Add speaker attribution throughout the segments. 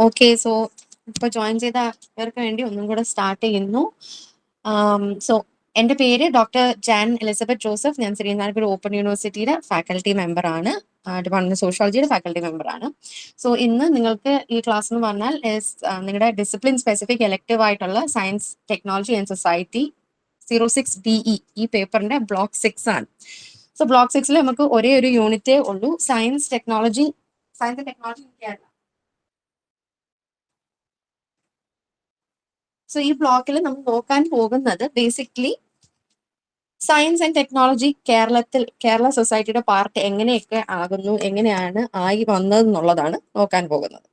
Speaker 1: Okay, so ഇപ്പൊ join ചെയ്തവർക്ക് വേണ്ടി ഒന്നും കൂടെ സ്റ്റാർട്ട് ചെയ്യുന്നു. സോ എന്റെ പേര് ഡോക്ടർ ജാൻ എലിസബത്ത് ജോസഫ്. ഞാൻ ശ്രീനാരായണ ഓപ്പൺ യൂണിവേഴ്സിറ്റിയുടെ ഫാക്കൽറ്റി മെമ്പർ ആണ്, ഡിപ്പാർട്ട്മെന്റ് സോഷ്യോളജിയുടെ ഫാക്കൽറ്റി മെമ്പർ ആണ്. സോ ഇന്ന് നിങ്ങൾക്ക് ഈ ക്ലാസ് എന്ന് പറഞ്ഞാൽ നിങ്ങളുടെ ഡിസിപ്ലിൻ സ്പെസിഫിക് എലക്റ്റീവ് ആയിട്ടുള്ള science, technology and society 06DE ഈ പേപ്പറിന്റെ ബ്ലോക്ക് 6 ആണ്. സോ ബ്ലോക്ക് 6 നമുക്ക് ഒരേ ഒരു യൂണിറ്റേ ഉള്ളൂ, science and technology Kerala. So ഈ ബ്ലോക്കിൽ നമ്മൾ നോക്കാൻ പോകുന്നത് basically science and technology Kerala സൊസൈറ്റിയുടെ പാർട്ട് എങ്ങനെയൊക്കെ ആകുന്നു, എങ്ങനെയാണ് ആയി വന്നത് എന്നുള്ളതാണ് നോക്കാൻ പോകുന്നത്.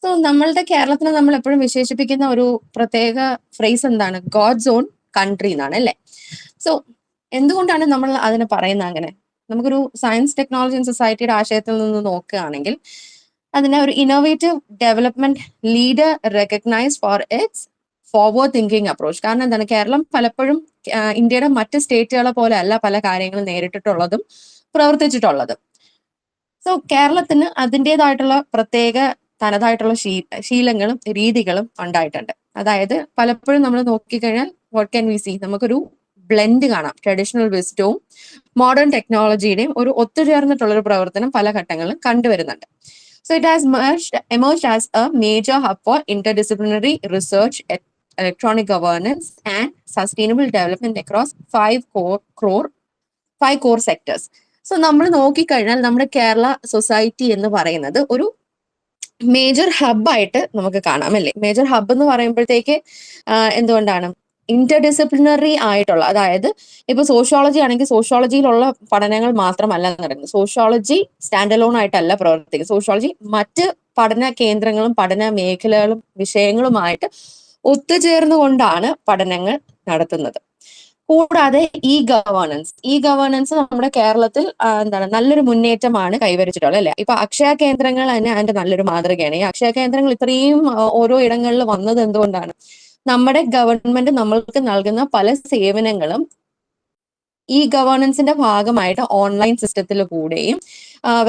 Speaker 1: സോ നമ്മളുടെ കേരളത്തിനെ നമ്മൾ എപ്പോഴും വിശേഷിപ്പിക്കുന്ന ഒരു പ്രത്യേക ഫ്രേസ് എന്താണ്? ഗോഡ്സ് ഓൺ കൺട്രി എന്നാണ്, അല്ലേ? സോ എന്തുകൊണ്ടാണ് നമ്മൾ അതിനെ പറയുന്നത് അങ്ങനെ? നമുക്കൊരു സയൻസ്, ടെക്നോളജി ആൻഡ് സൊസൈറ്റിയുടെ ആശയത്തിൽ നിന്ന് നോക്കുകയാണെങ്കിൽ അതിനെ ഒരു innovative development leader recognised four it's forward thinking approach. കാരണം എന്താണ്, കേരളം പലപ്പോഴും ഇന്ത്യയുടെ മറ്റ് സ്റ്റേറ്റുകളെ പോലെ അല്ല പല കാര്യങ്ങളും നേരിട്ടിട്ടുള്ളതും പ്രവർത്തിച്ചിട്ടുള്ളതും. സോ കേരളത്തിന് അതിൻ്റെതായിട്ടുള്ള പ്രത്യേക തനതായിട്ടുള്ള ശീലങ്ങളും രീതികളും ഉണ്ടായിട്ടുണ്ട്. അതായത് പലപ്പോഴും നമ്മൾ നോക്കിക്കഴിഞ്ഞാൽ വാട്ട് ക്യാൻ വി സി, നമുക്കൊരു ബ്ലെൻഡ് കാണാം. ട്രഡീഷണൽ വിസ്ഡവും മോഡേൺ ടെക്നോളജിയുടെയും ഒരു ഒത്തുചേർന്നിട്ടുള്ള ഒരു പ്രവർത്തനം പല ഘട്ടങ്ങളിലും കണ്ടുവരുന്നുണ്ട്. So it has emerged as a major hub for interdisciplinary research, electronic governance, and sustainable development across five core sectors. So നമ്മൾ നോക്കിക്കഴിഞ്ഞാൽ നമ്മുടെ കേരള സൊസൈറ്റി എന്ന് പറയുന്നത് ഒരു മേജർ ഹബ്ബായിട്ട് നമുക്ക് കാണാം, അല്ലേ? മേജർ ഹബ്ബ് എന്ന് പറയുമ്പോഴത്തേക്ക് എന്തുകൊണ്ടാണ് ഇന്റർഡിസിപ്ലിനറി ആയിട്ടുള്ള, അതായത് ഇപ്പൊ സോഷ്യോളജി ആണെങ്കിൽ സോഷ്യോളജിയിലുള്ള പഠനങ്ങൾ മാത്രമല്ല നടക്കുന്നത്. സോഷ്യോളജി സ്റ്റാൻഡ് അലോൺ ആയിട്ടല്ല പ്രവർത്തിക്കുന്നത്. സോഷ്യോളജി മറ്റ് പഠന കേന്ദ്രങ്ങളും പഠന മേഖലകളും വിഷയങ്ങളുമായിട്ട് ഒത്തുചേർന്നുകൊണ്ടാണ് പഠനങ്ങൾ നടത്തുന്നത്. കൂടാതെ ഈ ഗവേണൻസ് നമ്മുടെ കേരളത്തിൽ എന്താണ് നല്ലൊരു മുന്നേറ്റമാണ് കൈവരിച്ചിട്ടുള്ളത്, അല്ലെ? ഇപ്പൊ അക്ഷയ കേന്ദ്രങ്ങൾ തന്നെ അതിന്റെ നല്ലൊരു മാതൃകയാണ്. ഈ അക്ഷയ കേന്ദ്രങ്ങൾ ഇത്രയും ഓരോ ഇടങ്ങളിൽ വന്നത് എന്തുകൊണ്ടാണ്? നമ്മുടെ ഗവൺമെന്റ് നമ്മൾക്ക് നൽകുന്ന പല സേവനങ്ങളും ഈ ഗവേണൻസിന്റെ ഭാഗമായിട്ട് ഓൺലൈൻ സിസ്റ്റത്തിൽ കൂടെയും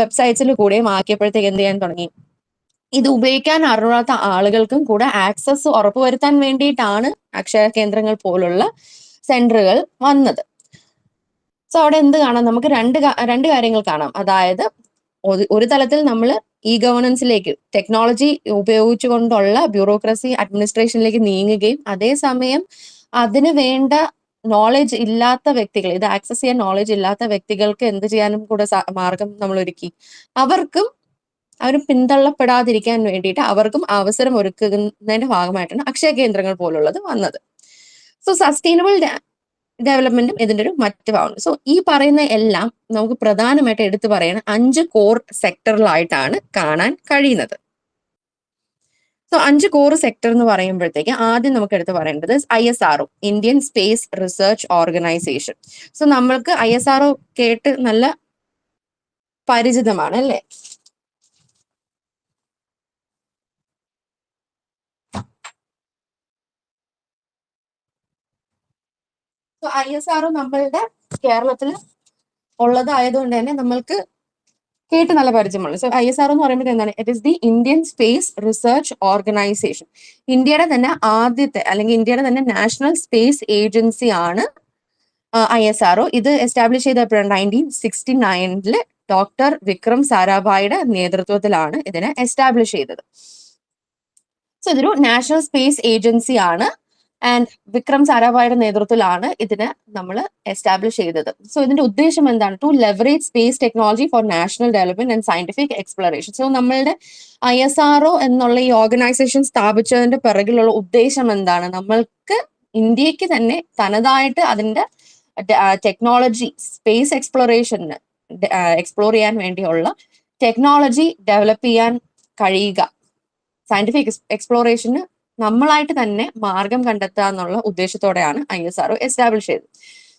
Speaker 1: വെബ്സൈറ്റ്സിൽ കൂടെയും ആക്കിയപ്പോഴത്തേക്ക് എന്ത് ചെയ്യാൻ തുടങ്ങി? ഇത് ഉപയോഗിക്കാൻ അറിയാത്ത ആളുകൾക്കും കൂടെ ആക്സസ് ഉറപ്പുവരുത്താൻ വേണ്ടിയിട്ടാണ് അക്ഷയ കേന്ദ്രങ്ങൾ പോലുള്ള സെന്ററുകൾ വന്നത്. സോ അവിടെ എന്ത് കാണാം? നമുക്ക് രണ്ട് കാര്യങ്ങൾ കാണാം. അതായത് ഒരു തലത്തിൽ നമ്മൾ ഈ ഗവേണൻസിലേക്ക്, ടെക്നോളജി ഉപയോഗിച്ചുകൊണ്ടുള്ള ബ്യൂറോക്രസി അഡ്മിനിസ്ട്രേഷനിലേക്ക് നീങ്ങുകയും അതേസമയം അതിന് വേണ്ട നോളജ് ഇല്ലാത്ത വ്യക്തികൾ, ഇത് ആക്സസ് ചെയ്യാൻ നോളജ് ഇല്ലാത്ത വ്യക്തികൾക്ക് എന്ത് ചെയ്യാനും കൂടെ മാർഗം നമ്മൾ ഒരുക്കി. അവർ പിന്തള്ളപ്പെടാതിരിക്കാൻ വേണ്ടിയിട്ട് അവർക്കും അവസരം ഒരുക്കുന്നതിന്റെ ഭാഗമായിട്ടാണ് അക്ഷയ കേന്ദ്രങ്ങൾ പോലുള്ളത് വന്നത്. സോ സസ്റ്റൈനബിൾ ഡെവലപ്മെന്റും ഇതിന്റെ ഒരു മറ്റ് ഭാഗമാണ്. സോ ഈ പറയുന്ന എല്ലാം നമുക്ക് പ്രധാനമായിട്ട് എടുത്തു പറയുന്ന 5 കോർ സെക്ടറിലായിട്ടാണ് കാണാൻ കഴിയുന്നത്. സോ 5 കോർ സെക്ടർ എന്ന് പറയുമ്പോഴത്തേക്ക് ആദ്യം നമുക്ക് എടുത്ത് പറയേണ്ടത് ISRO, Indian space research organisation. So നമ്മൾക്ക് ISRO കേട്ട് നല്ല പരിചിതമാണ്, അല്ലേ? സോ ISRO നമ്മളുടെ കേരളത്തിൽ ഉള്ളതായതുകൊണ്ട് തന്നെ നമ്മൾക്ക് കേട്ട് നല്ല പരിചയമുള്ളൂ. സോ ISRO എന്ന് പറയുമ്പോൾ എന്താണ്? It is the Indian space research organisation. ഇന്ത്യയുടെ തന്നെ ആദ്യത്തെ, അല്ലെങ്കിൽ ഇന്ത്യയുടെ തന്നെ നാഷണൽ സ്പേസ് ഏജൻസി ആണ് ISRO. ഇത് എസ്റ്റാബ്ലിഷ് ചെയ്തപ്പോഴാണ് 1969 ഡോക്ടർ വിക്രം സാരാഭായിയുടെ നേതൃത്വത്തിലാണ് ഇതിനെ എസ്റ്റാബ്ലിഷ് ചെയ്തത്. സോ ഇതൊരു നാഷണൽ സ്പേസ് ഏജൻസി ആണ് ആൻഡ് വിക്രം സാരാഭായിയുടെ നേതൃത്വത്തിലാണ് ഇതിനെ നമ്മൾ എസ്റ്റാബ്ലിഷ് ചെയ്തത്. സോ ഇതിന്റെ ഉദ്ദേശം എന്താണ്? To leverage space technology for national development and scientific exploration. So നമ്മളുടെ ISRO എന്നുള്ള ഈ ഓർഗനൈസേഷൻ സ്ഥാപിച്ചതിന്റെ പിറകിലുള്ള ഉദ്ദേശം എന്താണ്? നമ്മൾക്ക് ഇന്ത്യക്ക് തന്നെ തനതായിട്ട് അതിന്റെ ടെക്നോളജി, സ്പേസ് എക്സ്പ്ലോറേഷന് എക്സ്പ്ലോർ ചെയ്യാൻ വേണ്ടിയുള്ള ടെക്നോളജി ഡെവലപ്പ് ചെയ്യാൻ കഴിയുക, സയന്റിഫിക് എക്സ്പ്ലോറേഷന് നമ്മളായിട്ട് തന്നെ മാർഗം കണ്ടെത്തുക എന്നുള്ള ഉദ്ദേശത്തോടെയാണ് ISRO എസ്റ്റാബ്ലിഷ് ചെയ്തത്.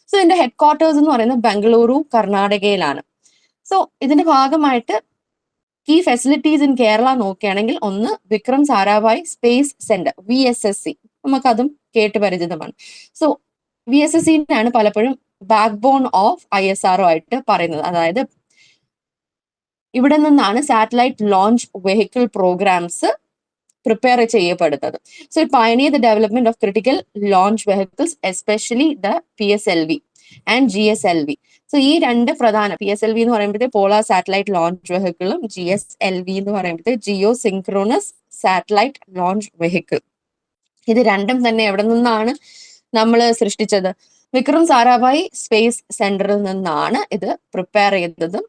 Speaker 1: സോ ഇതിന്റെ ഹെഡ് ക്വാർട്ടേഴ്സ് എന്ന് പറയുന്നത് ബംഗളൂരു, കർണാടകയിലാണ്. സോ ഇതിന്റെ ഭാഗമായിട്ട് കീ ഫെസിലിറ്റീസ് ഇൻ കേരള നോക്കുകയാണെങ്കിൽ ഒന്ന് Vikram Sarabhai space centre, VSSC, നമുക്കതും കേട്ട് പരിചിതമാണ്. സോ VSSC ആണ് പലപ്പോഴും ബാക്ക് ബോൺ ഓഫ് ISRO ആയിട്ട് പറയുന്നത്. അതായത് ഇവിടെ നിന്നാണ് satellite launch vehicle programs prepare ചെയ്യപ്പെടുന്നത്. So it pioneer the development of critical launch vehicles, especially the PSLV and GSLV. So ഈ രണ്ട് പ്രധാന PSLV എന്ന് പറയുമ്പോഴത്തേക്ക് പോളാർ സാറ്റലൈറ്റ് ലോഞ്ച് വെഹിക്കിളും GSLV എന്ന് പറയുമ്പോഴത്തേക്ക് geosynchronous satellite launch vehicle. ഇത് രണ്ടും തന്നെ എവിടെ നിന്നാണ് നമ്മൾ സൃഷ്ടിച്ചത്? വിക്രം സാരാഭായ് സ്പേസ് സെന്ററിൽ നിന്നാണ് ഇത് പ്രിപ്പയർ ചെയ്തതും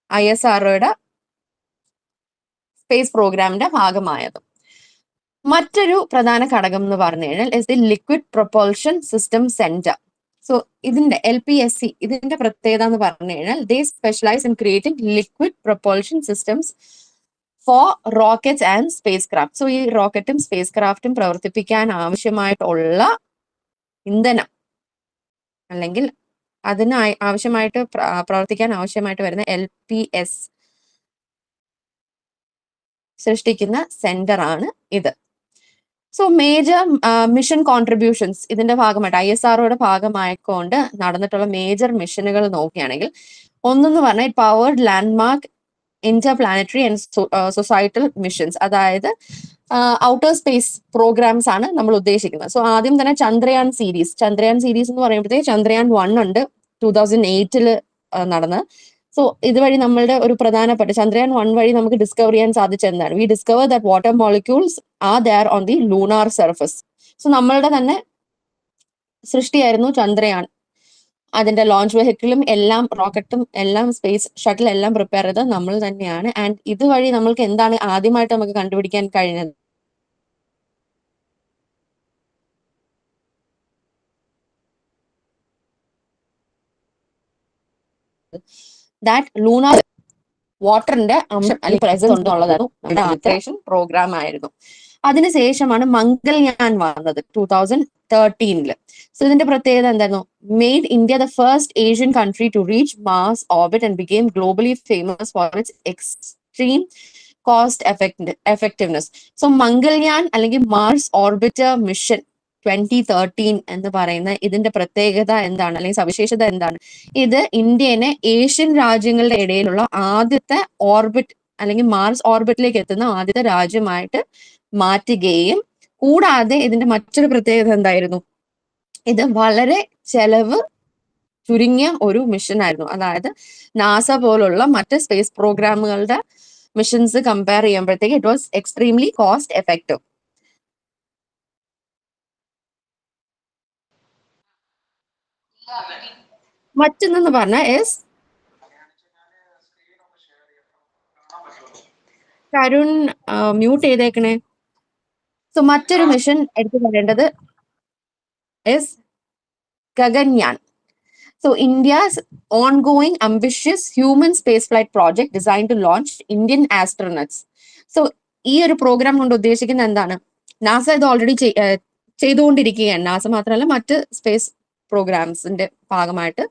Speaker 1: ISROയുടെ സ്പേസ് പ്രോഗ്രാമിന്റെ ഭാഗമായതും. മറ്റൊരു പ്രധാന ഘടകം എന്ന് പറഞ്ഞു കഴിഞ്ഞാൽ is the liquid propulsion system centre. So ഇതിന്റെ LPSC ഇതിന്റെ പ്രത്യേകത എന്ന് പറഞ്ഞു കഴിഞ്ഞാൽ they specialise in creating liquid propulsion systems for rockets and spacecraft. So ഈ റോക്കറ്റും സ്പേസ് ക്രാഫ്റ്റും പ്രവർത്തിപ്പിക്കാൻ ആവശ്യമായിട്ടുള്ള ഇന്ധനം അല്ലെങ്കിൽ അതിന് ആവശ്യമായിട്ട് പ്രവർത്തിക്കാൻ ആവശ്യമായിട്ട് വരുന്ന LPS സൃഷ്ടിക്കുന്ന സെന്റർ ആണ് ഇത്. സോ മേജർ മിഷൻ കോൺട്രിബ്യൂഷൻസ് ഇതിന്റെ ഭാഗമായിട്ട് ISROയുടെ ഭാഗമായിക്കൊണ്ട് നടന്നിട്ടുള്ള മേജർ മിഷനുകൾ നോക്കുകയാണെങ്കിൽ, ഒന്നെന്ന് പറഞ്ഞാൽ powered landmark interplanetary and societal missions, അതായത് ഔട്ടർ സ്പേസ് പ്രോഗ്രാംസ് ആണ് നമ്മൾ ഉദ്ദേശിക്കുന്നത്. സോ ആദ്യം തന്നെ ചന്ദ്രയാൻ സീരീസ് എന്ന് പറയുമ്പോഴത്തേക്ക് ചന്ദ്രയാൻ 1 ഉണ്ട് 2008 നടന്ന്. സോ ഇതുവഴി നമ്മളുടെ ഒരു പ്രധാനപ്പെട്ട ചന്ദ്രയാൻ 1 വഴി നമുക്ക് ഡിസ്കവർ ചെയ്യാൻ സാധിച്ച എന്താണ്? We discover that water molecules are there on the lunar surface. So നമ്മളുടെ തന്നെ സൃഷ്ടിയായിരുന്നു ചന്ദ്രയാൻ. അതിന്റെ ലോഞ്ച് വെഹിക്കിളും എല്ലാം റോക്കറ്റും എല്ലാം സ്പേസ് ഷട്ടിൽ എല്ലാം പ്രിപ്പയർ ചെയ്തത് നമ്മൾ തന്നെയാണ്. ആൻഡ് ഇതുവഴി നമ്മൾക്ക് എന്താണ് ആദ്യമായിട്ട് നമുക്ക് കണ്ടുപിടിക്കാൻ കഴിഞ്ഞത്? ദാറ്റ് ലൂണാർ വാട്ടറിന്റെ അംശം അല്ലെങ്കിൽ പ്രസൻസ് ഉണ്ടെന്നുള്ളതായിരുന്നു നമ്മുടെ ആദ്യത്തെ പ്രോഗ്രാം ആയിരുന്നു. അതിനുശേഷമാണ് മംഗൾയാൻ വന്നത് 2013. സോ ഇതിന്റെ പ്രത്യേകത എന്തായിരുന്നു? Made India the first Asian country to reach Mars orbit and became globally famous for its extreme cost effectiveness. So Mangalyaan അല്ലെങ്കിൽ മാർസ് ഓർബിറ്റർ മിഷൻ 2013 എന്ന് പറയുന്ന ഇതിന്റെ പ്രത്യേകത എന്താണ് അല്ലെങ്കിൽ സവിശേഷത എന്താണ്? ഇത് ഇന്ത്യനെ ഏഷ്യൻ രാജ്യങ്ങളുടെ ഇടയിലുള്ള ആദ്യത്തെ ഓർബിറ്റ് അല്ലെങ്കിൽ മാർസ് ഓർബിറ്റിലേക്ക് എത്തുന്ന ആദ്യത്തെ രാജ്യമായിട്ട് മാറ്റുകയും, കൂടാതെ ഇതിന്റെ മറ്റൊരു പ്രത്യേകത എന്തായിരുന്നു? ഇത് വളരെ ചെലവ് ചുരുങ്ങിയ ഒരു മിഷൻ ആയിരുന്നു. അതായത് നാസ പോലുള്ള മറ്റ് സ്പേസ് പ്രോഗ്രാമുകളുടെ മിഷൻസ് കമ്പയർ ചെയ്യുമ്പോഴത്തേക്ക് it was extremely cost effective. മറ്റൊന്നെന്ന് പറഞ്ഞാൽ കരുൺ മ്യൂട്ട് ചെയ്തേക്കണേ. സോ മറ്റൊരു മിഷൻ എടുത്തു പറയേണ്ടത് Gaganyaan. So India's ongoing ambitious human spaceflight project designed to launch Indian astronauts. So ഈ ഒരു പ്രോഗ്രാം കൊണ്ട് ഉദ്ദേശിക്കുന്നത് എന്താണ്? നാസ ഇത് ഓൾറെഡി ചെയ്തുകൊണ്ടിരിക്കുകയാണ്. നാസ മാത്രമല്ല മറ്റ് സ്പേസ് പ്രോഗ്രാംസിന്റെ ഭാഗമായിട്ട്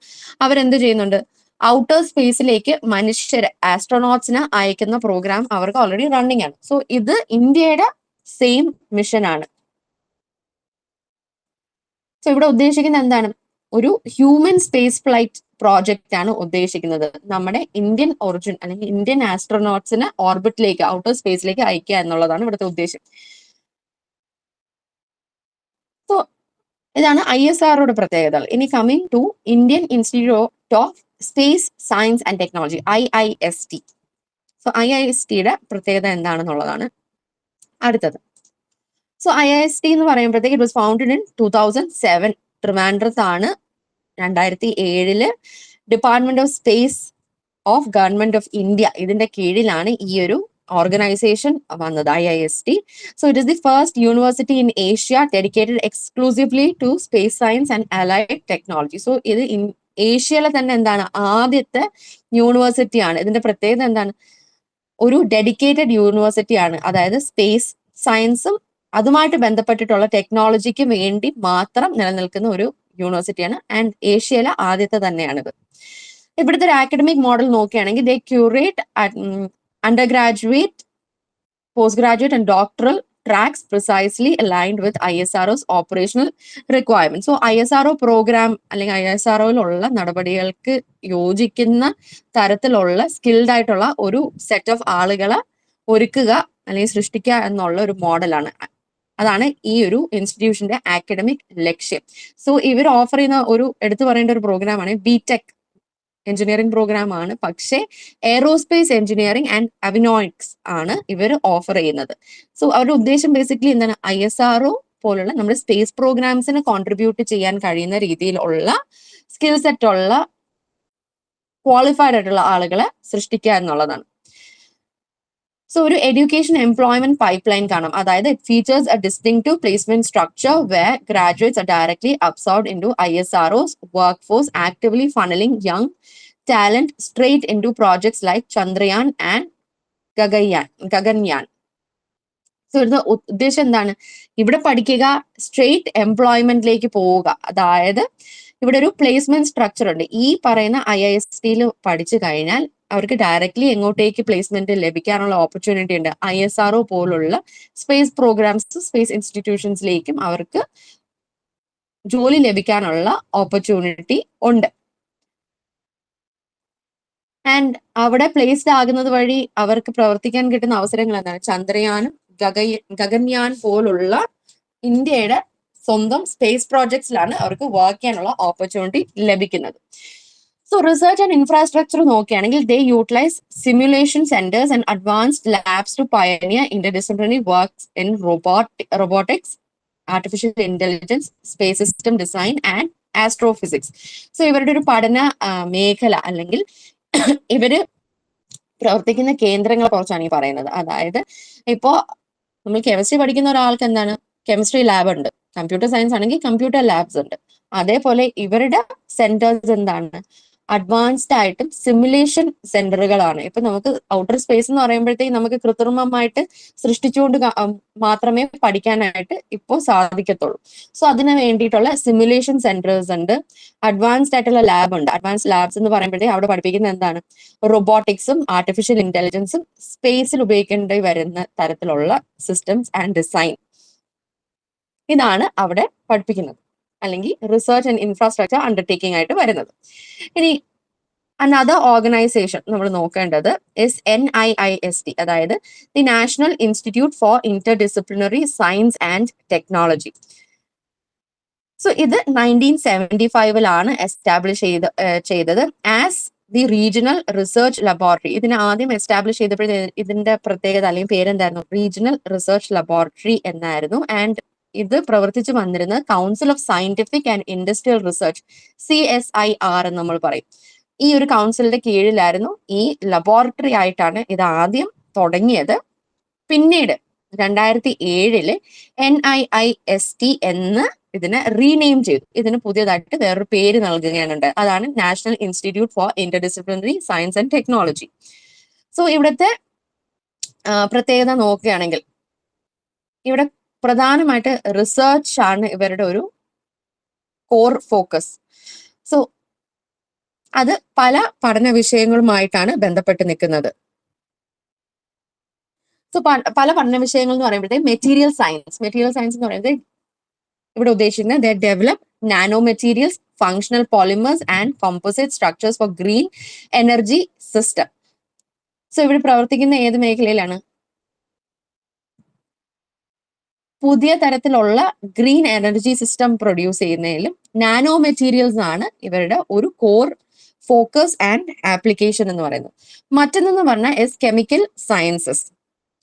Speaker 1: അവരെന്ത് ചെയ്യുന്നുണ്ട്? ഔട്ടർ സ്പേസിലേക്ക് മനുഷ്യരെ ആസ്ട്രോനോട്ട്സിനെ അയക്കുന്ന പ്രോഗ്രാം അവർക്ക് ഓൾറെഡി റണ്ണിങ് ആണ്. സോ ഇത് ഇന്ത്യയുടെ സെയിം മിഷൻ ആണ്. സോ ഇവിടെ ഉദ്ദേശിക്കുന്നത് എന്താണ്? ഒരു ഹ്യൂമൻ സ്പേസ് ഫ്ലൈറ്റ് പ്രോജക്റ്റ് ആണ് ഉദ്ദേശിക്കുന്നത്. നമ്മുടെ ഇന്ത്യൻ ഒറിജിൻ അല്ലെങ്കിൽ ഇന്ത്യൻ ആസ്ട്രോനോട്ട്സിനെ ഓർബിറ്റിലേക്ക് ഔട്ടർ സ്പേസിലേക്ക് അയക്കുക എന്നുള്ളതാണ് ഇവിടുത്തെ ഉദ്ദേശം. സോ ഇതാണ് ISROയുടെ പ്രത്യേകതകൾ. ഇനി coming to Indian institute of space science and technology IIST. So IISTയുടെ പ്രത്യേകത എന്താണെന്നുള്ളതാണ് അടുത്തത്. സോ IIST എന്ന് പറയുമ്പോഴത്തേക്ക് ഇറ്റ് വാസ് ഫൗണ്ടഡ് ഇൻ 2007 ട്രിവാൻഡ്രത്താണ്. 2007 department of space of government of India ഇതിന്റെ കീഴിലാണ് ഈ ഒരു ഓർഗനൈസേഷൻ വന്നത് IIST. So it is the first university in Asia dedicated exclusively to space science and allied technology. So ഇത് ഏഷ്യയിലെ തന്നെ എന്താണ് ആദ്യത്തെ യൂണിവേഴ്സിറ്റി ആണ്. ഇതിന്റെ പ്രത്യേകത എന്താണ്? ഒരു ഡെഡിക്കേറ്റഡ് യൂണിവേഴ്സിറ്റി ആണ്. അതായത് സ്പേസ് സയൻസും അതുമായിട്ട് ബന്ധപ്പെട്ടിട്ടുള്ള ടെക്നോളജിക്ക് വേണ്ടി മാത്രം നിലനിൽക്കുന്ന ഒരു യൂണിവേഴ്സിറ്റിയാണ്. ആൻഡ് ഏഷ്യയിലെ ആദ്യത്തെ തന്നെയാണിത്. ഇവിടുത്തെ ഒരു അക്കാഡമിക് മോഡൽ നോക്കുകയാണെങ്കിൽ they curate undergraduate, postgraduate and doctoral tracks precisely aligned with ISRO's operational requirements. So ISRO program അല്ലെങ്കിൽ ISROയിലുള്ള നടപടികൾക്ക് യോജിക്കുന്ന തരത്തിലുള്ള സ്കിൽഡ് ആയിട്ടുള്ള ഒരു സെറ്റ് ഓഫ് ആളുകളെ ഒരുക്കുക അല്ലെങ്കിൽ സൃഷ്ടിക്കുക എന്നുള്ള ഒരു മോഡലാണ്. അതാണ് ഈ ഒരു ഇൻസ്റ്റിറ്റ്യൂഷന്റെ ആക്കഡമിക് ലക്ഷ്യം. സോ ഇവർ ഓഫർ ചെയ്യുന്ന ഒരു എടുത്തു പറയേണ്ട ഒരു പ്രോഗ്രാമാണ് ബിടെക് എഞ്ചിനീയറിംഗ് പ്രോഗ്രാം ആണ്. പക്ഷേ എയറോസ്പേസ് എഞ്ചിനീയറിംഗ് ആൻഡ് അവിനോണിക്സ് ആണ് ഇവർ ഓഫർ ചെയ്യുന്നത്. സോ അവരുടെ ഉദ്ദേശം ബേസിക്കലി എന്താണ്, ISRO പോലുള്ള നമ്മുടെ സ്പേസ് പ്രോഗ്രാംസിന് കോൺട്രിബ്യൂട്ട് ചെയ്യാൻ കഴിയുന്ന രീതിയിലുള്ള സ്കിൽ സെറ്റ് ഉള്ള ക്വാളിഫൈഡ് ആയിട്ടുള്ള ആളുകളെ സൃഷ്ടിക്കുക എന്നുള്ളതാണ്. സോ ഒരു എഡ്യൂക്കേഷൻ എംപ്ലോയ്മെന്റ് പൈപ്പ് ലൈൻ കാണാം. അതായത് it features a distinctive placement structure where graduates are directly absorbed into ISRO's workforce, actively funneling young talent straight into projects like Chandrayaan and Gaganyaan. So ഇവിടുത്തെ ഉദ്ദേശം എന്താണ്, ഇവിടെ പഠിക്കുക straight എംപ്ലോയ്മെന്റിലേക്ക് പോവുക. അതായത് ഇവിടെ ഒരു പ്ലേസ്മെന്റ് സ്ട്രക്ചർ ഉണ്ട്. ഈ പറയുന്ന IIST പഠിച്ചു കഴിഞ്ഞാൽ അവർക്ക് ഡയറക്ട്ലി എങ്ങോട്ടേക്ക് പ്ലേസ്മെന്റ് ലഭിക്കാനുള്ള ഓപ്പർച്യൂണിറ്റി ഉണ്ട്. ISRO പോലുള്ള സ്പേസ് പ്രോഗ്രാംസ്, സ്പേസ് ഇൻസ്റ്റിറ്റ്യൂഷൻസിലേക്കും അവർക്ക് ജോലി ലഭിക്കാനുള്ള ഓപ്പർച്യൂണിറ്റി ഉണ്ട്. ആൻഡ് അവിടെ പ്ലേസ്ഡ് ആകുന്നത് വഴി അവർക്ക് പ്രവർത്തിക്കാൻ കിട്ടുന്ന അവസരങ്ങൾ എന്താണ്, ചന്ദ്രയാനും ഗഗൻയാൻ പോലുള്ള ഇന്ത്യയുടെ സ്വന്തം സ്പേസ് പ്രോജക്ട്സിലാണ് അവർക്ക് വർക്ക് ചെയ്യാനുള്ള ഓപ്പർച്യൂണിറ്റി ലഭിക്കുന്നത്. സോ റിസർച്ച് ആൻഡ് ഇൻഫ്രാസ്ട്രക്ചർ നോക്കുകയാണെങ്കിൽ they utilise simulation centres and advanced labs to pioneer interdisciplinary works in robotics, artificial intelligence, space system design and astrophysics. So ഇവരുടെ ഒരു പഠന മേഖല അല്ലെങ്കിൽ ഇവര് പ്രവർത്തിക്കുന്ന കേന്ദ്രങ്ങളെ കുറിച്ചാണ് ഈ പറയുന്നത്. അതായത് ഇപ്പോ നമ്മൾ കെമിസ്ട്രി പഠിക്കുന്ന ഒരാൾക്ക് എന്താണ്, കെമിസ്ട്രി ലാബ് ഉണ്ട്. കമ്പ്യൂട്ടർ സയൻസ് ആണെങ്കിൽ കമ്പ്യൂട്ടർ ലാബ്സ് ഉണ്ട്. അതേപോലെ ഇവരുടെ സെന്റേഴ്സ് എന്താണ്, അഡ്വാൻസ്ഡ് ആയിട്ടും സിമുലേഷൻ സെന്ററുകളാണ്. ഇപ്പൊ നമുക്ക് ഔട്ടർ സ്പേസ് എന്ന് പറയുമ്പോഴത്തേക്ക് നമുക്ക് കൃത്രിമമായിട്ട് സൃഷ്ടിച്ചുകൊണ്ട് മാത്രമേ പഠിക്കാനായിട്ട് ഇപ്പോൾ സാധിക്കത്തുള്ളൂ. സോ അതിന് വേണ്ടിയിട്ടുള്ള സിമുലേഷൻ സെന്റേഴ്സ് ഉണ്ട്, അഡ്വാൻസ്ഡ് ആയിട്ടുള്ള ലാബ് ഉണ്ട്. അഡ്വാൻസ്ഡ് ലാബ്സ് എന്ന് പറയുമ്പോഴത്തേക്ക് അവിടെ പഠിപ്പിക്കുന്ന എന്താണ്, റോബോട്ടിക്സും ആർട്ടിഫിഷ്യൽ ഇന്റലിജൻസും സ്പേസിൽ ഉപയോഗിക്കേണ്ടി വരുന്ന തരത്തിലുള്ള സിസ്റ്റംസ് ആൻഡ് ഡിസൈൻ, ഇതാണ് അവിടെ പഠിപ്പിക്കുന്നത് അല്ലെങ്കിൽ റിസർച്ച് ആൻഡ് ഇൻഫ്രാസ്ട്രക്ചർ അണ്ടർടേക്കിംഗ് ആയിട്ട് വരുന്നത്. ഇനി അനദർ ഓർഗനൈസേഷൻ നമ്മൾ നോക്കേണ്ടത് NIIST, അതായത് the national institute four interdisciplinary science and technology. So ഇത് 1975 എസ്റ്റാബ്ലിഷ് ചെയ്തത് as the regional research laboratory. ഇതിനെ ആദ്യം എസ്റ്റാബ്ലിഷ് ചെയ്തപ്പോഴേ ഇതിന്റെ പ്രത്യേകത അല്ലെങ്കിൽ പേരെന്തായിരുന്നു, റീജിയണൽ റിസർച്ച് ലബോറട്ടറി എന്നായിരുന്നു. ആൻഡ് ഇത് പ്രവർത്തിച്ചു വന്നിരുന്നത് council of scientific and industrial research, CSIR എന്ന് നമ്മൾ പറയും. ഈ ഒരു കൗൺസിലിന്റെ കീഴിലായിരുന്നു ഈ ലബോറട്ടറി ആയിട്ടാണ് ഇത് ആദ്യം തുടങ്ങിയത്. പിന്നീട് 2007 NIIST എന്ന് ഇതിനെ റീനെയിം ചെയ്തു. ഇതിന് പുതിയതായിട്ട് വേറൊരു പേര് നൽകുകയാണ്. അതാണ് national institute four interdisciplinary science and technology. So ഇവിടുത്തെ പ്രത്യേകത നോക്കുകയാണെങ്കിൽ ഇവിടെ പ്രധാനമായിട്ട് റിസർച്ച് ആണ് ഇവരുടെ ഒരു കോർ ഫോക്കസ്. സോ അത് പല പഠന വിഷയങ്ങളുമായിട്ടാണ് ബന്ധപ്പെട്ട് നിൽക്കുന്നത്. സോ പല പഠന വിഷയങ്ങൾ എന്ന് പറയുമ്പോഴത്തേക്ക് മെറ്റീരിയൽ സയൻസ് എന്ന് പറയുന്നത് ഇവിടെ ഉദ്ദേശിക്കുന്നത് they develop nano materials, functional polymers and composite structures for green energy system. So ഇവിടെ പ്രവർത്തിക്കുന്ന ഏത് മേഖലയിലാണ്, പുതിയ തരത്തിലുള്ള ഗ്രീൻ എനർജി സിസ്റ്റം പ്രൊഡ്യൂസ് ചെയ്യുന്നതിലും നാനോ മെറ്റീരിയൽസ് ആണ് ഇവരുടെ ഒരു കോർ ഫോക്കസ് ആൻഡ് ആപ്ലിക്കേഷൻ എന്ന് പറയുന്നത്. മറ്റൊന്നെന്ന് പറഞ്ഞാൽ കെമിക്കൽ സയൻസസ്.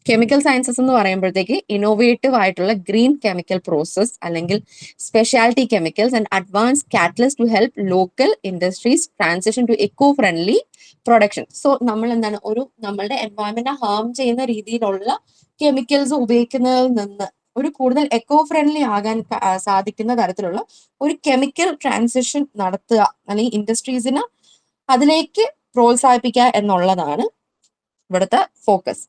Speaker 1: കെമിക്കൽ സയൻസസ് എന്ന് പറയുമ്പോഴത്തേക്ക് ഇന്നോവേറ്റീവ് ആയിട്ടുള്ള ഗ്രീൻ കെമിക്കൽ പ്രോസസ് അല്ലെങ്കിൽ speciality chemicals and advance catalyst to help local industries transition to eco friendly production. So നമ്മൾ എന്താണ്, നമ്മളുടെ എൻവയോൺമെന്റിനെ ഹാം ചെയ്യുന്ന രീതിയിലുള്ള കെമിക്കൽസ് ഉപയോഗിക്കുന്നതിൽ നിന്ന് ഒരു കൂടുതൽ എക്കോ ഫ്രണ്ട്ലി ആകാൻ സാധിക്കുന്ന തരത്തിലുള്ള ഒരു കെമിക്കൽ ട്രാൻസിഷൻ നടത്തുക അല്ലെങ്കിൽ ഇൻഡസ്ട്രീസിന് അതിലേക്ക് പ്രോത്സാഹിപ്പിക്കുക എന്നുള്ളതാണ് ഇവിടുത്തെ ഫോക്കസ്.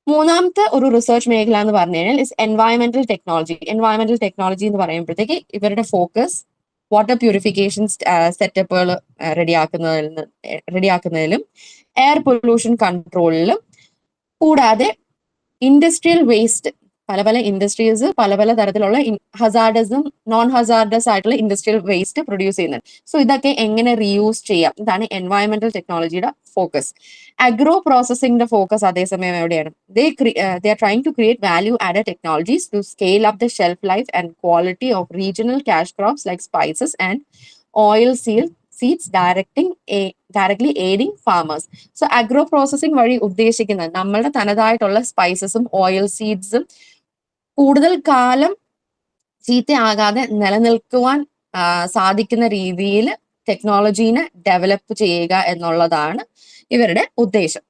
Speaker 1: മൂന്നാമത്തെ ഒരു റിസർച്ച് മേഖല എന്ന് പറഞ്ഞു കഴിഞ്ഞാൽ എൻവയോൺമെന്റൽ ടെക്നോളജി. എൻവയോൺമെന്റൽ ടെക്നോളജി എന്ന് പറയുമ്പോഴത്തേക്ക് ഇവരുടെ ഫോക്കസ് വാട്ടർ പ്യൂരിഫിക്കേഷൻ സെറ്റപ്പുകൾ റെഡിയാക്കുന്നതിലും എയർ പൊല്യൂഷൻ കൺട്രോളിലും കൂടാതെ ഇൻഡസ്ട്രിയൽ വേസ്റ്റ് പല പല ഇൻഡസ്ട്രീസ് പല പല തരത്തിലുള്ള ഹസാർഡസും നോൺ ഹസാർഡസ് ആയിട്ടുള്ള ഇൻഡസ്ട്രിയൽ വേസ്റ്റ് പ്രൊഡ്യൂസ് ചെയ്യുന്നുണ്ട്. സോ ഇതൊക്കെ എങ്ങനെ റീയൂസ് ചെയ്യാം, ഇതാണ് എൻവയോൺമെന്റൽ ടെക്നോളജിയുടെ ഫോക്കസ്. അഗ്രോ പ്രോസസിംഗിന്റെ ഫോക്കസ് അതേസമയം എവിടെയാണ്? they are trying to create value added technologies to scale up the shelf life and quality of regional cash crops like spices and oil seeds, directly aiding farmers. So agro processing വഴി ഉദ്ദേശിക്കുന്നത് നമ്മളുടെ തനതായിട്ടുള്ള സ്പൈസസും oil സീഡ്സും കൂടുതൽ കാലം ചീത്തയാകാതെ നിലനിൽക്കുവാൻ സാധിക്കുന്ന രീതിയിൽ ടെക്നോളജീനെ develop ചെയ്യുക എന്നുള്ളതാണ് ഇവരുടെ ഉദ്ദേശം.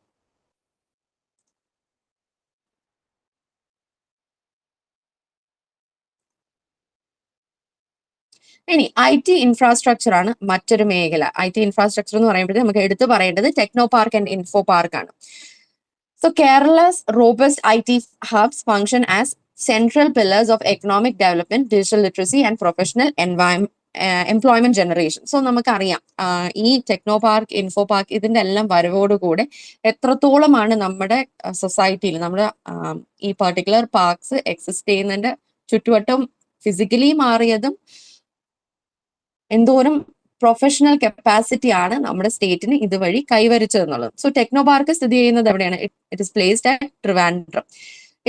Speaker 1: ഇനി IT ഇൻഫ്രാസ്ട്രക്ചർ ആണ് മറ്റൊരു മേഖല. IT ഇൻഫ്രാസ്ട്രക്ചർ എന്ന് പറയുമ്പോഴത്തേക്ക് നമുക്ക് എടുത്തു പറയേണ്ടത് techno park and info park ആണ്. So Kerala's robust IT hubs function as central pillars of economic development, digital literacy and professional employment generation. So നമുക്കറിയാം ഈ ടെക്നോ പാർക്ക് ഇൻഫോ പാർക്ക് ഇതിന്റെ എല്ലാം വരവോടുകൂടെ എത്രത്തോളമാണ് നമ്മുടെ സൊസൈറ്റിയിൽ നമ്മുടെ ഈ പർട്ടിക്കുലർ പാർക്സ് എക്സിസ്റ്റ് ചെയ്യുന്നതിന്റെ ചുറ്റുവട്ടം ഫിസിക്കലി മാറിയതും എന്തോരം പ്രൊഫഷണൽ കപ്പാസിറ്റി ആണ് നമ്മുടെ സ്റ്റേറ്റിന് ഇതുവഴി കൈവരിച്ചതെന്നുള്ളത്. സോ ടെക്നോ പാർക്ക് സ്ഥിതി ചെയ്യുന്നത് എവിടെയാണ്? It is placed at Trivandrum.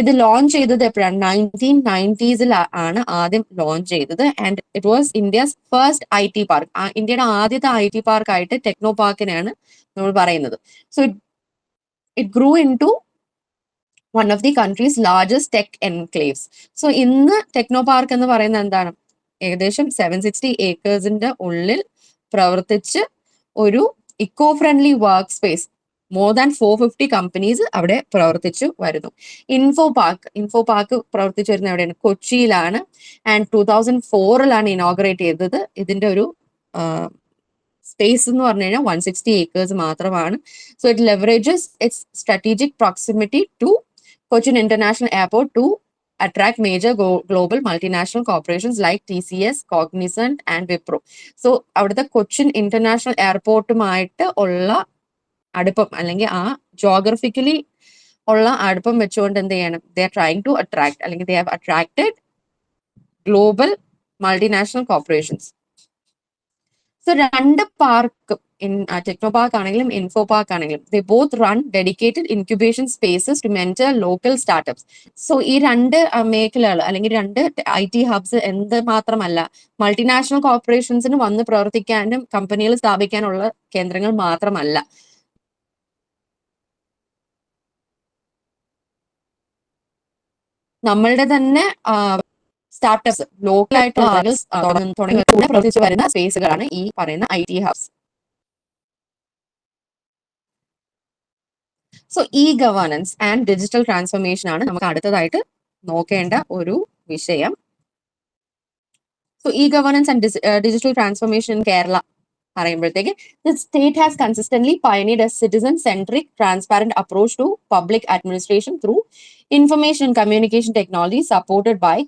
Speaker 1: ഇത് ലോഞ്ച് ചെയ്തത് എപ്പോഴാണ്? 1990s ആണ് ആദ്യം ലോഞ്ച് ചെയ്തത്. And it was India's first IT park. ഇന്ത്യയുടെ ആദ്യത്തെ IT പാർക്ക് ആയിട്ട് ടെക്നോ പാർക്കിനെയാണ് നമ്മൾ പറയുന്നത്. So it grew into one of the country's largest tech enclaves. So ഇന്ന് ടെക്നോ പാർക്ക് എന്ന് പറയുന്നത് എന്താണ്? ഏകദേശം 760 ഏക്കേഴ്സിന്റെ ഉള്ളിൽ പ്രവർത്തിച്ച് ഒരു eco friendly work space more than 450 companies അവിടെ പ്രവർത്തിച്ചു വരുന്നു. ഇൻഫോ പാർക്ക് പ്രവർത്തിച്ചു വരുന്നത് എവിടെയാണ്? കൊച്ചിയിലാണ്. ആൻഡ് 2004 ഇനോഗ്രേറ്റ് ചെയ്തത്. ഇതിന്റെ ഒരു സ്പേസ് എന്ന് പറഞ്ഞു കഴിഞ്ഞാൽ 160 ഏക്കേഴ്സ് മാത്രമാണ്. So it leverages its strategic proximity to Cochin international airport to attract major global multinational corporations like TCS, Cognizant and Wipro. So അവിടുത്തെ കൊച്ചിൻ ഇന്റർനാഷണൽ എയർപോർട്ടുമായിട്ട് ഉള്ള അടുപ്പം അല്ലെങ്കിൽ ആ ജോഗ്രഫിക്കലി ഉള്ള അടുപ്പം വെച്ചുകൊണ്ട് എന്ത് ചെയ്യണം? They are trying to attract അല്ലെങ്കിൽ they have attracted global multinational corporations. So രണ്ട് പാർക്കും ടെക്നോ പാർക്ക് ആണെങ്കിലും ഇൻഫോ പാർക്ക് ആണെങ്കിലും they both run dedicated incubation spaces to mentor local startups. So ഈ രണ്ട് മേഖലകൾ അല്ലെങ്കിൽ രണ്ട് IT ഹബ്സ് എന്ത് മാത്രമല്ല മൾട്ടിനാഷണൽ കോർപ്പറേഷൻസിന് വന്ന് പ്രവർത്തിക്കാനും കമ്പനികൾ സ്ഥാപിക്കാനുള്ള കേന്ദ്രങ്ങൾ മാത്രമല്ല, നമ്മളുടെ തന്നെ സ്റ്റാർട്ടപ്സ് ലോക്കലായിട്ടുള്ള തുടങ്ങി പ്രവർത്തിച്ചു വരുന്ന സ്പേസുകളാണ് ഈ പറയുന്ന IT hubs. So governance and digital transformation ആണ് നമുക്ക് അടുത്തതായിട്ട് നോക്കേണ്ട ഒരു വിഷയം. So governance and digital transformation in Kerala പറയുമ്പോഴത്തേക്ക് the state has consistently pioneered a citizen-centric, transparent approach to public administration through information and communication technology supported by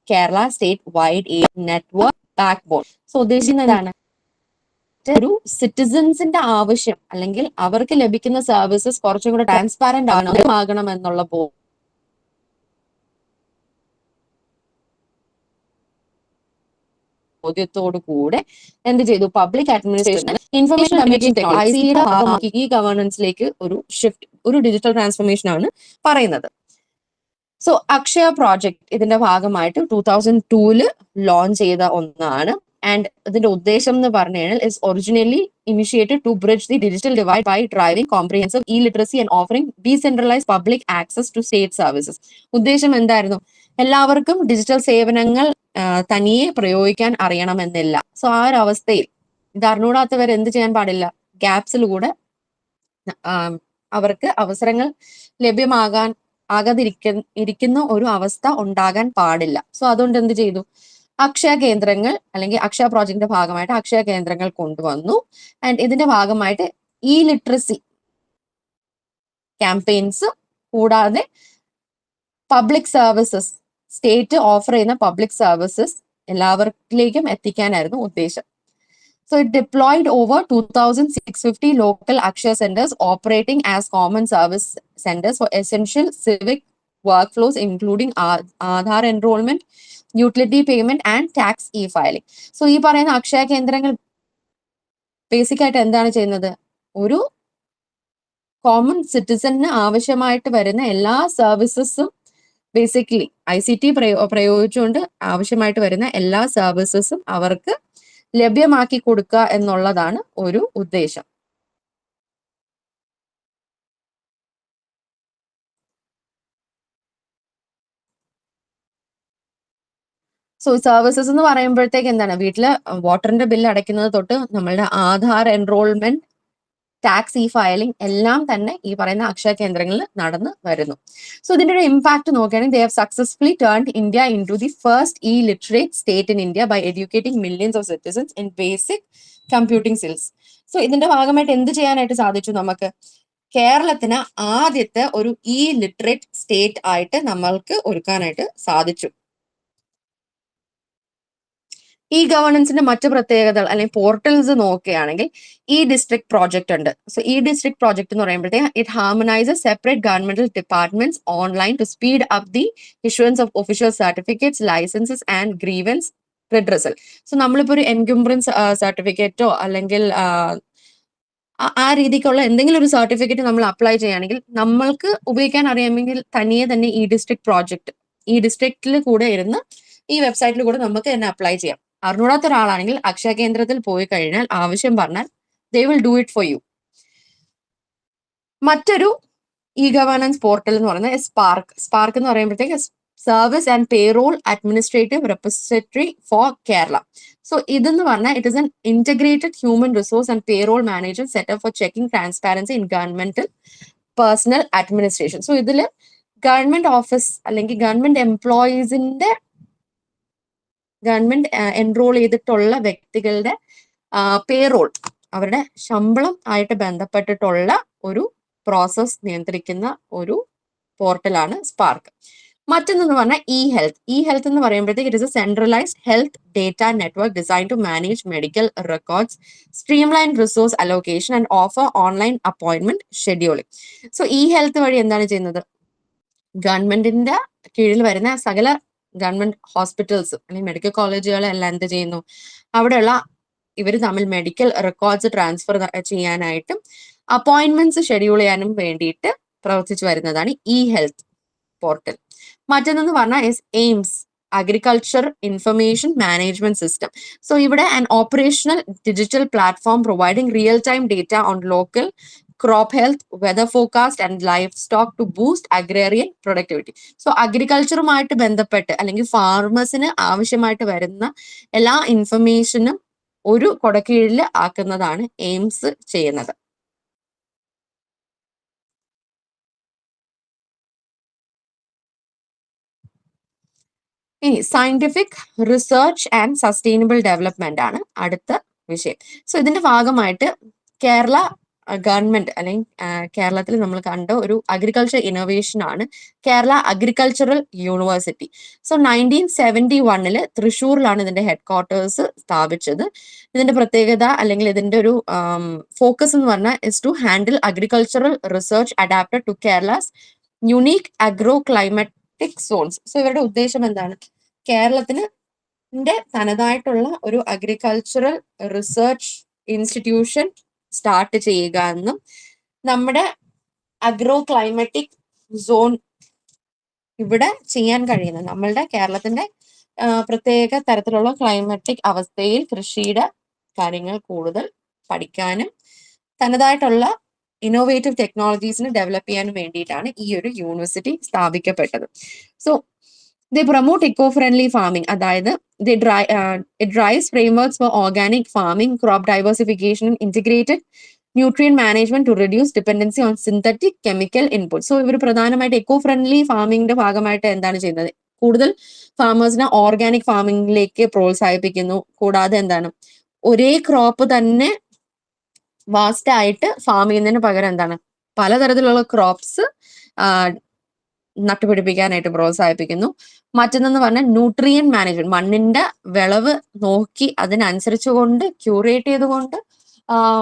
Speaker 1: Kerala State Wide Network Backbone. So ഉദ്ദേശിക്കുന്നതാണ് ഒരു സിറ്റിസൺസിന്റെ ആവശ്യം അല്ലെങ്കിൽ അവർക്ക് ലഭിക്കുന്ന services കുറച്ചും കൂടെ ട്രാൻസ്പാരന്റ് ആകണം എന്നുള്ള ബോധ്യത്തോടു കൂടെ എന്ത് ചെയ്തു? പബ്ലിക് അഡ്മിനിസ്ട്രേഷൻ ഇൻഫർമേഷൻ കമ്മ്യൂണിക്കേഷൻ ടെക്നോളജിയുടെ ഭാഗമാക്കി ഈ ഗവേണൻസിലേക്ക് ഒരു ഷിഫ്റ്റ്, ഒരു ഡിജിറ്റൽ ട്രാൻസ്ഫോർമേഷൻ ആണ് പറയുന്നത്. സോ അക്ഷയ പ്രോജക്ട് ഇതിന്റെ ഭാഗമായിട്ട് 2002 ലോഞ്ച് ചെയ്ത ഒന്നാണ്. ആൻഡ് ഇതിന്റെ ഉദ്ദേശം എന്ന് പറഞ്ഞു കഴിഞ്ഞാൽ is originally initiated to bridge the digital divide by driving comprehensive literacy and offering decentralised public access to state services. ഉദ്ദേശം എന്തായിരുന്നു? എല്ലാവർക്കും ഡിജിറ്റൽ സേവനങ്ങൾ തനിയെ പ്രയോഗിക്കാൻ അറിയണമെന്നില്ല. സോ ആ ഒരു അവസ്ഥയിൽ ഇത് അറിഞ്ഞൂടാത്തവർ എന്ത് ചെയ്യാൻ പാടില്ല? ഗ്യാപ്സിലൂടെ അവർക്ക് അവസരങ്ങൾ ഇരിക്കുന്ന ഒരു അവസ്ഥ ഉണ്ടാകാൻ പാടില്ല. സോ അതുകൊണ്ട് എന്ത് ചെയ്തു? അക്ഷയ കേന്ദ്രങ്ങൾ അല്ലെങ്കിൽ അക്ഷയ പ്രോജക്റ്റിന്റെ ഭാഗമായിട്ട് അക്ഷയ കേന്ദ്രങ്ങൾ കൊണ്ടുവന്നു. ആൻഡ് ഇതിന്റെ ഭാഗമായിട്ട് ലിറ്ററസി ക്യാമ്പയിൻസ് കൂടാതെ പബ്ലിക് സർവീസസ്, സ്റ്റേറ്റ് ഓഫർ ചെയ്യുന്ന പബ്ലിക് സർവീസസ് എല്ലാവർക്കിലേക്കും എത്തിക്കാനായിരുന്നു ഉദ്ദേശം. So it deployed over 2,650 local Akshaya centers operating as common service centers for essential civic workflows, including Aadhaar enrollment, utility payment, and tax e-filing. So ഈ പറയുന്ന അക്ഷയ കേന്ദ്രങ്ങൾ basic ആയിട്ട് എന്താണ് ചെയ്യുന്നത്? ഒരു common സിറ്റിസണിന് ആവശ്യമായിട്ട് വരുന്ന എല്ലാ സർവീസസും ബേസിക്കലി ICT പ്രയോഗിച്ചുകൊണ്ട് ആവശ്യമായിട്ട് വരുന്ന എല്ലാ സർവീസസും അവർക്ക് ലഭ്യമാക്കി കൊടുക്കുക എന്നുള്ളതാണ് ഒരു ഉദ്ദേശം. സോ സർവീസസ് എന്ന് പറയുമ്പോഴത്തേക്ക് എന്താണ്, വീട്ടില് വാട്ടറിന്റെ ബില്ല് അടയ്ക്കുന്നത് തൊട്ട് നമ്മളുടെ ആധാർ എൻറോൾമെന്റ്, ടാക്സ് ഫയലിംഗ് എല്ലാം തന്നെ ഈ പറയുന്ന അക്ഷയ കേന്ദ്രങ്ങളിൽ നടന്നു വരുന്നു. സോ ഇതിന്റെ ഒരു ഇമ്പാക്ട് നോക്കുകയാണെങ്കിൽ they have successfully turned India into the first literate state in India by educating millions of citizens in basic computing skills. So ഇതിന്റെ ഭാഗമായിട്ട് എന്ത് ചെയ്യാനായിട്ട് സാധിച്ചു? നമുക്ക് കേരളത്തിന് ആദ്യത്തെ ഒരു ലിറ്ററേറ്റ് സ്റ്റേറ്റ് ആയിട്ട് നമ്മൾക്ക് ഒരുക്കാനായിട്ട് സാധിച്ചു. ഈ ഗവേണൻസിന്റെ മറ്റു പ്രത്യേകതകൾ അല്ലെങ്കിൽ പോർട്ടൽസ് നോക്കുകയാണെങ്കിൽ ഡിസ്ട്രിക്ട് പ്രോജക്റ്റ് ഉണ്ട്. സോ ഡിസ്ട്രിക്ട് പ്രോജക്റ്റ് എന്ന് പറയുമ്പോഴത്തേക്ക് it harmonises separate governmental departments online to speed up the issuance of official certificates, licences and grievance redressal. So നമ്മളിപ്പോ ഒരു എൻകംബ്രൻസ് സർട്ടിഫിക്കറ്റോ അല്ലെങ്കിൽ ആ രീതിക്കുള്ള എന്തെങ്കിലും ഒരു സർട്ടിഫിക്കറ്റ് നമ്മൾ അപ്ലൈ ചെയ്യുകയാണെങ്കിൽ നമ്മൾക്ക് ഉപയോഗിക്കാൻ അറിയാമെങ്കിൽ തനിയെ തന്നെ ഡിസ്ട്രിക്ട് പ്രോജക്റ്റ് ഡിസ്ട്രിക്റ്റിൽ കൂടെ ഇരുന്ന് ഈ വെബ്സൈറ്റിൽ കൂടെ നമുക്ക് തന്നെ അപ്ലൈ ചെയ്യാം. അറിഞ്ഞൂടാത്ത ഒരാളാണെങ്കിൽ അക്ഷയ കേന്ദ്രത്തിൽ പോയി കഴിഞ്ഞാൽ ആവശ്യം പറഞ്ഞാൽ they will do it for you. മറ്റൊരു ഗവേണൻസ് പോർട്ടൽ എന്ന് പറയുന്നത് സ്പാർക്ക് എന്ന് പറയുമ്പോഴത്തേക്ക് service and payroll administrative repository for Kerala. So ഇതെന്ന് പറഞ്ഞാൽ it is an integrated human resource and payroll management setup for checking transparency in governmental personnel administration. So ഇതിൽ government office അല്ലെങ്കിൽ government എംപ്ലോയീസിന്റെ government enrol ചെയ്തിട്ടുള്ള വ്യക്തികളുടെ payroll, അവരുടെ ശമ്പളം ആയിട്ട് ബന്ധപ്പെട്ടിട്ടുള്ള ഒരു പ്രോസസ് നിയന്ത്രിക്കുന്ന ഒരു പോർട്ടലാണ് സ്പാർക്ക്. മറ്റൊന്നെന്ന് പറഞ്ഞാൽ ഹെൽത്ത് എന്ന് പറയുമ്പോഴത്തേക്ക് it is a centralised health data network design to manage medical records, streamline resource allocation and offer online appointment scheduling. So health വഴി എന്താണ് ചെയ്യുന്നത്? ഗവൺമെന്റിന്റെ കീഴിൽ വരുന്ന സകല ഗവൺമെന്റ് ഹോസ്പിറ്റൽസ് അല്ലെങ്കിൽ മെഡിക്കൽ കോളേജുകളെല്ലാം എന്ത് ചെയ്യുന്നു? അവിടെയുള്ള ഇവർ തമ്മിൽ മെഡിക്കൽ റെക്കോർഡ്സ് ട്രാൻസ്ഫർ ചെയ്യാനായിട്ടും അപ്പോയിന്റ്മെന്റ്സ് ഷെഡ്യൂൾ ചെയ്യാനും വേണ്ടിയിട്ട് പ്രവർത്തിച്ചു വരുന്നതാണ് ഹെൽത്ത് പോർട്ടൽ. മറ്റൊന്നെന്ന് പറഞ്ഞാൽ AIMS agriculture information management system. So ഇവിടെ an operational digital platform providing real time data on local crop health, weather forecast and livestock to boost agrarian productivity. So അഗ്രികൾച്ചറുമായിട്ട് ബന്ധപ്പെട്ട് അല്ലെങ്കിൽ ഫാർമേഴ്സിന് ആവശ്യമായിട്ട് വരുന്ന എല്ലാ ഇൻഫർമേഷനും ഒരു കൊടക്കീഴിൽ ആക്കുന്നതാണ് എയിംസ് ചെയ്യുന്നത്. ഇനി scientific research and sustainable development ആണ് അടുത്ത വിഷയം. സോ ഇതിന്റെ ഭാഗമായിട്ട് കേരള ഗവൺമെന്റ് അല്ലെങ്കിൽ കേരളത്തിൽ നമ്മൾ കണ്ട ഒരു അഗ്രികൾച്ചർ ഇന്നോവേഷൻ ആണ് കേരള അഗ്രികൾച്ചറൽ യൂണിവേഴ്സിറ്റി. സോ 1971 തൃശ്ശൂരിലാണ് ഇതിന്റെ ഹെഡ് ക്വാർട്ടേഴ്സ് സ്ഥാപിച്ചത്. ഇതിന്റെ പ്രത്യേകത അല്ലെങ്കിൽ ഇതിന്റെ ഒരു ഫോക്കസ് എന്ന് പറഞ്ഞാൽ is to handle agricultural research adapted to Kerala's unique agro climatic zones. So ഇവരുടെ ഉദ്ദേശം എന്താണ്? കേരളത്തിന് തനതായിട്ടുള്ള ഒരു അഗ്രികൾച്ചറൽ റിസർച്ച് ഇൻസ്റ്റിറ്റ്യൂഷൻ സ്റ്റാർട്ട് ചെയ്യുക എന്നും നമ്മുടെ അഗ്രോ ക്ലൈമാറ്റിക് സോൺ ഇവിടെ ചെയ്യാൻ കഴിയുന്നത് നമ്മളുടെ കേരളത്തിന്റെ പ്രത്യേക തരത്തിലുള്ള ക്ലൈമാറ്റിക് അവസ്ഥയിൽ കൃഷിയുടെ കാര്യങ്ങൾ കൂടുതൽ പഠിക്കാനും തനതായിട്ടുള്ള ഇന്നോവേറ്റീവ് ടെക്നോളജീസിന് ഡെവലപ്പ് ചെയ്യാനും വേണ്ടിയിട്ടാണ് ഈ ഒരു യൂണിവേഴ്സിറ്റി സ്ഥാപിക്കപ്പെട്ടത്. So they promote eco-friendly farming, അതായത് it drives frameworks for organic farming, crop diversification, integrated nutrient management to reduce dependency on synthetic chemical inputs. So ഇവർ പ്രധാനമായിട്ട് എക്കോ ഫ്രണ്ട്ലി ഫാമിംഗിന്റെ ഭാഗമായിട്ട് എന്താണ് ചെയ്യുന്നത്? കൂടുതൽ ഫാമേഴ്സിനെ ഓർഗാനിക് ഫാമിംഗിലേക്ക് പ്രോത്സാഹിപ്പിക്കുന്നു. കൂടാതെ എന്താണ്, ഒരേ ക്രോപ്പ് തന്നെ വാസ്റ്റ് ആയിട്ട് ഫാം ചെയ്യുന്നതിന് പകരം എന്താണ്, പലതരത്തിലുള്ള ക്രോപ്സ് നട്ടുപിടിപ്പിക്കാനായിട്ട് പ്രോത്സാഹിപ്പിക്കുന്നു. മറ്റൊന്നെന്ന് പറഞ്ഞാൽ ന്യൂട്രിയൻ മാനേജ്മെന്റ്, മണ്ണിന്റെ വിളവ് നോക്കി അതിനനുസരിച്ചുകൊണ്ട് ക്യൂറേറ്റ് ചെയ്തുകൊണ്ട്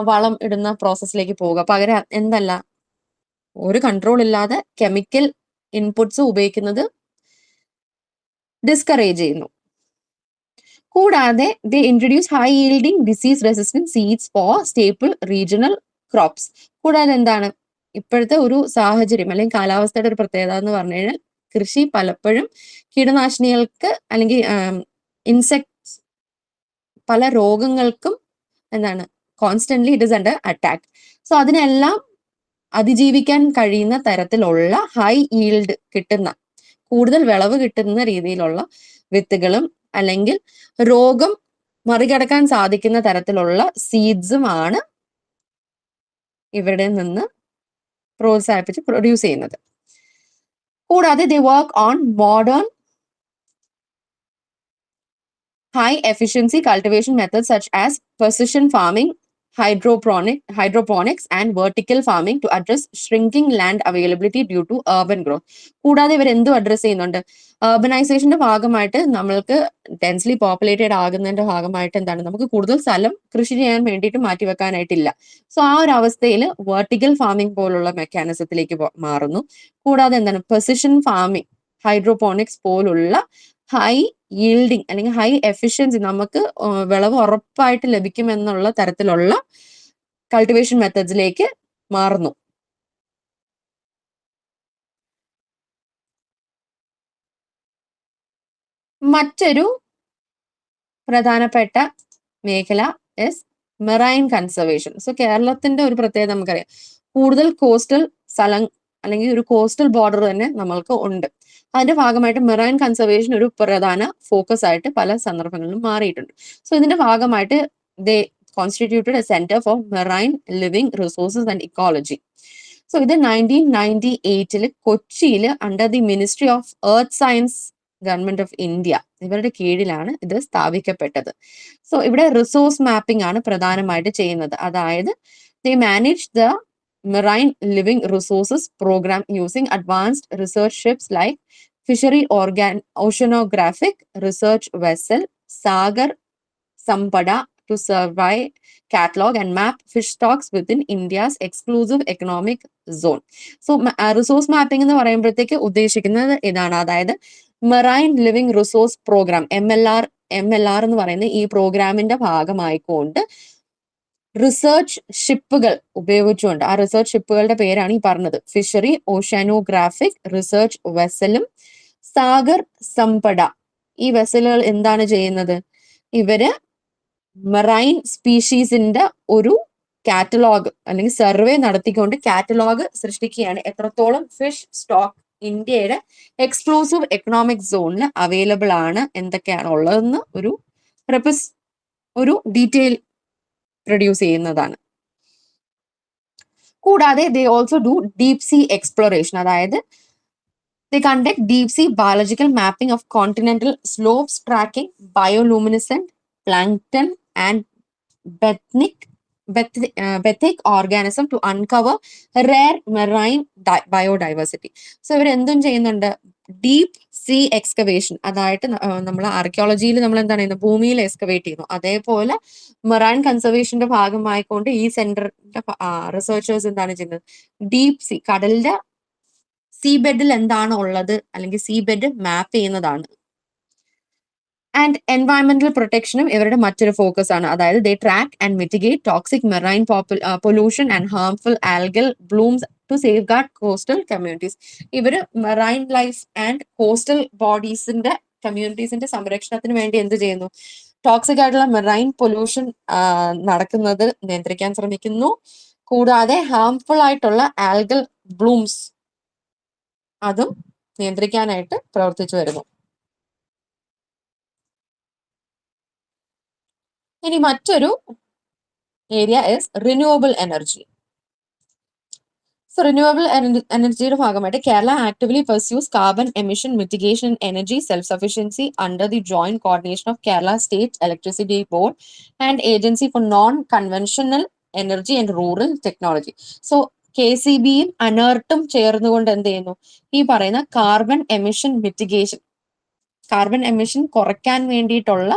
Speaker 1: വളം ഇടുന്ന പ്രോസസ്സിലേക്ക് പോവുക. പകരം എന്തല്ല, ഒരു കൺട്രോൾ ഇല്ലാതെ കെമിക്കൽ ഇൻപുട്സ് ഉപയോഗിക്കുന്നത് ഡിസ്കറേജ് ചെയ്യുന്നു. കൂടാതെ they introduce high yielding disease resistant seeds for staple regional crops. കൂടാതെ എന്താണ്, ഇപ്പോഴത്തെ ഒരു സാഹചര്യം അല്ലെങ്കിൽ കാലാവസ്ഥയുടെ ഒരു പ്രത്യേകത എന്ന് പറഞ്ഞു കഴിഞ്ഞാൽ കൃഷി പലപ്പോഴും കീടനാശിനികൾക്ക് അല്ലെങ്കിൽ ഇൻസെക്ട്സ് പല രോഗങ്ങൾക്കും എന്താണ് constantly it is under attack. So അതിനെല്ലാം അതിജീവിക്കാൻ കഴിയുന്ന തരത്തിലുള്ള ഹൈ ഈൽഡ് കിട്ടുന്ന, കൂടുതൽ വിളവ് കിട്ടുന്ന രീതിയിലുള്ള വിത്തുകളും അല്ലെങ്കിൽ രോഗം മറികടക്കാൻ സാധിക്കുന്ന തരത്തിലുള്ള സീഡ്സും ആണ് ഇവരുടെ നിന്ന് പ്രോത്സാഹിപ്പിച്ച് പ്രൊഡ്യൂസ് ചെയ്യുന്നത്. കൂടാതെ ദേ work on modern high efficiency cultivation methods such as precision farming, hydroponics and vertical farming to address shrinking land availability due to urban growth. കൂടാതെ ഇവർ എന്തും അഡ്രസ് ചെയ്യുന്നുണ്ട്, അർബനൈസേഷന്റെ ഭാഗമായിട്ട് നമ്മൾക്ക് ഡെൻസ്ലി പോപ്പുലേറ്റഡ് ആകുന്നതിന്റെ ഭാഗമായിട്ട് എന്താണ്, നമുക്ക് കൂടുതൽ സ്ഥലം കൃഷി ചെയ്യാൻ വേണ്ടിയിട്ട് മാറ്റിവെക്കാനായിട്ടില്ല. സോ ആ ഒരു അവസ്ഥയിൽ വെർട്ടിക്കൽ ഫാമിംഗ് പോലുള്ള മെക്കാനിസത്തിലേക്ക് മാറുന്നു. കൂടാതെ എന്താണ്, പ്രിസിഷൻ ഫാമിംഗ്, ഹൈഡ്രോപോണിക്സ് പോലുള്ള ഹൈ yielding അല്ലെങ്കിൽ ഹൈ എഫിഷ്യൻസി, നമുക്ക് വിളവ് ഉറപ്പായിട്ട് ലഭിക്കുമെന്നുള്ള തരത്തിലുള്ള കൾട്ടിവേഷൻ മെത്തഡ്സിലേക്ക് മാറുന്നു. മറ്റൊരു പ്രധാനപ്പെട്ട മേഖല ഇസ് മെറൈൻ കൺസർവേഷൻ. സോ കേരളത്തിന്റെ ഒരു പ്രത്യേകത നമുക്കറിയാം, കൂടുതൽ കോസ്റ്റൽ സ്ഥലം അല്ലെങ്കിൽ ഒരു കോസ്റ്റൽ ബോർഡർ തന്നെ നമ്മൾക്ക് ഉണ്ട്. അതിന്റെ ഭാഗമായിട്ട് മെറൈൻ കൺസർവേഷൻ ഒരു പ്രധാന ഫോക്കസ് ആയിട്ട് പല സന്ദർഭങ്ങളിലും മാറിയിട്ടുണ്ട്. സോ ഇതിന്റെ ഭാഗമായിട്ട് they constituted a centre for marine living resources and ecology. So ഇത് 1998 കൊച്ചിയിൽ under the ministry of earth science government of India ഇവരുടെ കീഴിലാണ് ഇത് സ്ഥാപിക്കപ്പെട്ടത്. സോ ഇവിടെ റിസോഴ്സ് മാപ്പിംഗ് ആണ് പ്രധാനമായിട്ട് ചെയ്യുന്നത്. അതായത് they manage the marine living resources program using advanced research ships like fishery oceanographic research vessel Sagar Sampada to survey, catalog and map fish stocks within India's exclusive economic zone. So resource mapping എന്ന് പറയുമ്പോഴത്തേക്ക് ഉദ്ദേശിക്കുന്നത് ഇതാണ്, അതായത് marine living resource programme MLR എന്ന് പറയുന്ന ഈ പ്രോഗ്രാമിന്റെ ഭാഗമായിക്കൊണ്ട് research ഷിപ്പുകൾ ഉപയോഗിച്ചുകൊണ്ട്, ആ റിസർച്ച് ഷിപ്പുകളുടെ പേരാണ് ഈ പറഞ്ഞത്, ഫിഷറി ഓഷ്യാനോഗ്രാഫിക് റിസർച്ച് വെസലും സാഗർ സമ്പട. ഈ വെസലുകൾ എന്താണ് ചെയ്യുന്നത്, ഇവര് മെറൈൻ സ്പീഷീസിന്റെ ഒരു കാറ്റലോഗ് അല്ലെങ്കിൽ സർവേ നടത്തിക്കൊണ്ട് കാറ്റലോഗ് സൃഷ്ടിക്കുകയാണ്. എത്രത്തോളം ഫിഷ് സ്റ്റോക്ക് ഇന്ത്യയുടെ എക്സ്ക്ലൂസീവ് എക്കണോമിക് സോണിൽ അവൈലബിൾ ആണ്, എന്തൊക്കെയാണ് ഉള്ളതെന്ന് ഒരു ഡീറ്റെയിൽ പ്രൊഡ്യൂസ് ചെയ്യുന്നതാണ്. കൂടാതെ they also do deep sea exploration, അതായത് they conduct deep sea biological mapping of continental slopes, tracking bioluminescent plankton and benthic organism to uncover rare marine biodiversity. So ഇവർ എന്തും ചെയ്യുന്നുണ്ട്, ഡീപ് സീ എക്സ്കവേഷൻ, അതായത് നമ്മൾ ആർക്കിയോളജിയിൽ നമ്മൾ എന്താണ് ചെയ്യുന്നത്, ഭൂമിയിൽ എക്സ്കവേറ്റ് ചെയ്യുന്നു. അതേപോലെ മെറൈൻ കൺസർവേഷന്റെ ഭാഗമായിക്കൊണ്ട് ഈ സെന്ററിന്റെ റിസർച്ചേഴ്സ് എന്താണ് ചെയ്യുന്നത്, ഡീപ് സീ, കടലിന്റെ സീ ബെഡിൽ എന്താണ് ഉള്ളത് അല്ലെങ്കിൽ സീ ബെഡ് മാപ്പ് ചെയ്യുന്നതാണ്. ആൻഡ് എൻവയറമെന്റൽ പ്രൊട്ടക്ഷനും ഇവരുടെ മറ്റൊരു ഫോക്കസ് ആണ്. അതായത് they track and mitigate toxic marine pollution and harmful algal blooms to safeguard coastal communities. ഇവര് മെറൈൻ ലൈഫ് ആൻഡ് കോസ്റ്റൽ ബോഡീസിന്റെ കമ്മ്യൂണിറ്റീസിന്റെ സംരക്ഷണത്തിന് വേണ്ടി എന്ത് ചെയ്യുന്നു, ടോക്സിക് ആയിട്ടുള്ള മെറൈൻ പൊല്യൂഷൻ നടക്കുന്നത് നിയന്ത്രിക്കാൻ ശ്രമിക്കുന്നു. കൂടാതെ ഹാർംഫുൾ ആയിട്ടുള്ള ആൽഗൽ ബ്ലൂംസ് അതും നിയന്ത്രിക്കാനായിട്ട് പ്രവർത്തിച്ചു വരുന്നു. ഇനി മറ്റൊരു area is renewable energy. So renewable എനർജിയുടെ ഭാഗമായിട്ട് Kerala actively pursues carbon emission mitigation energy self sufficiency under the joint coordination of Kerala state electricity board and agency for non conventional energy and rural technology. So KCBയും അനേർട്ടും ചേർന്നുകൊണ്ട് എന്ത് ചെയ്യുന്നു? ഈ പറയുന്ന carbon emission mitigation, carbon emission കുറയ്ക്കാൻ വേണ്ടിയിട്ടുള്ള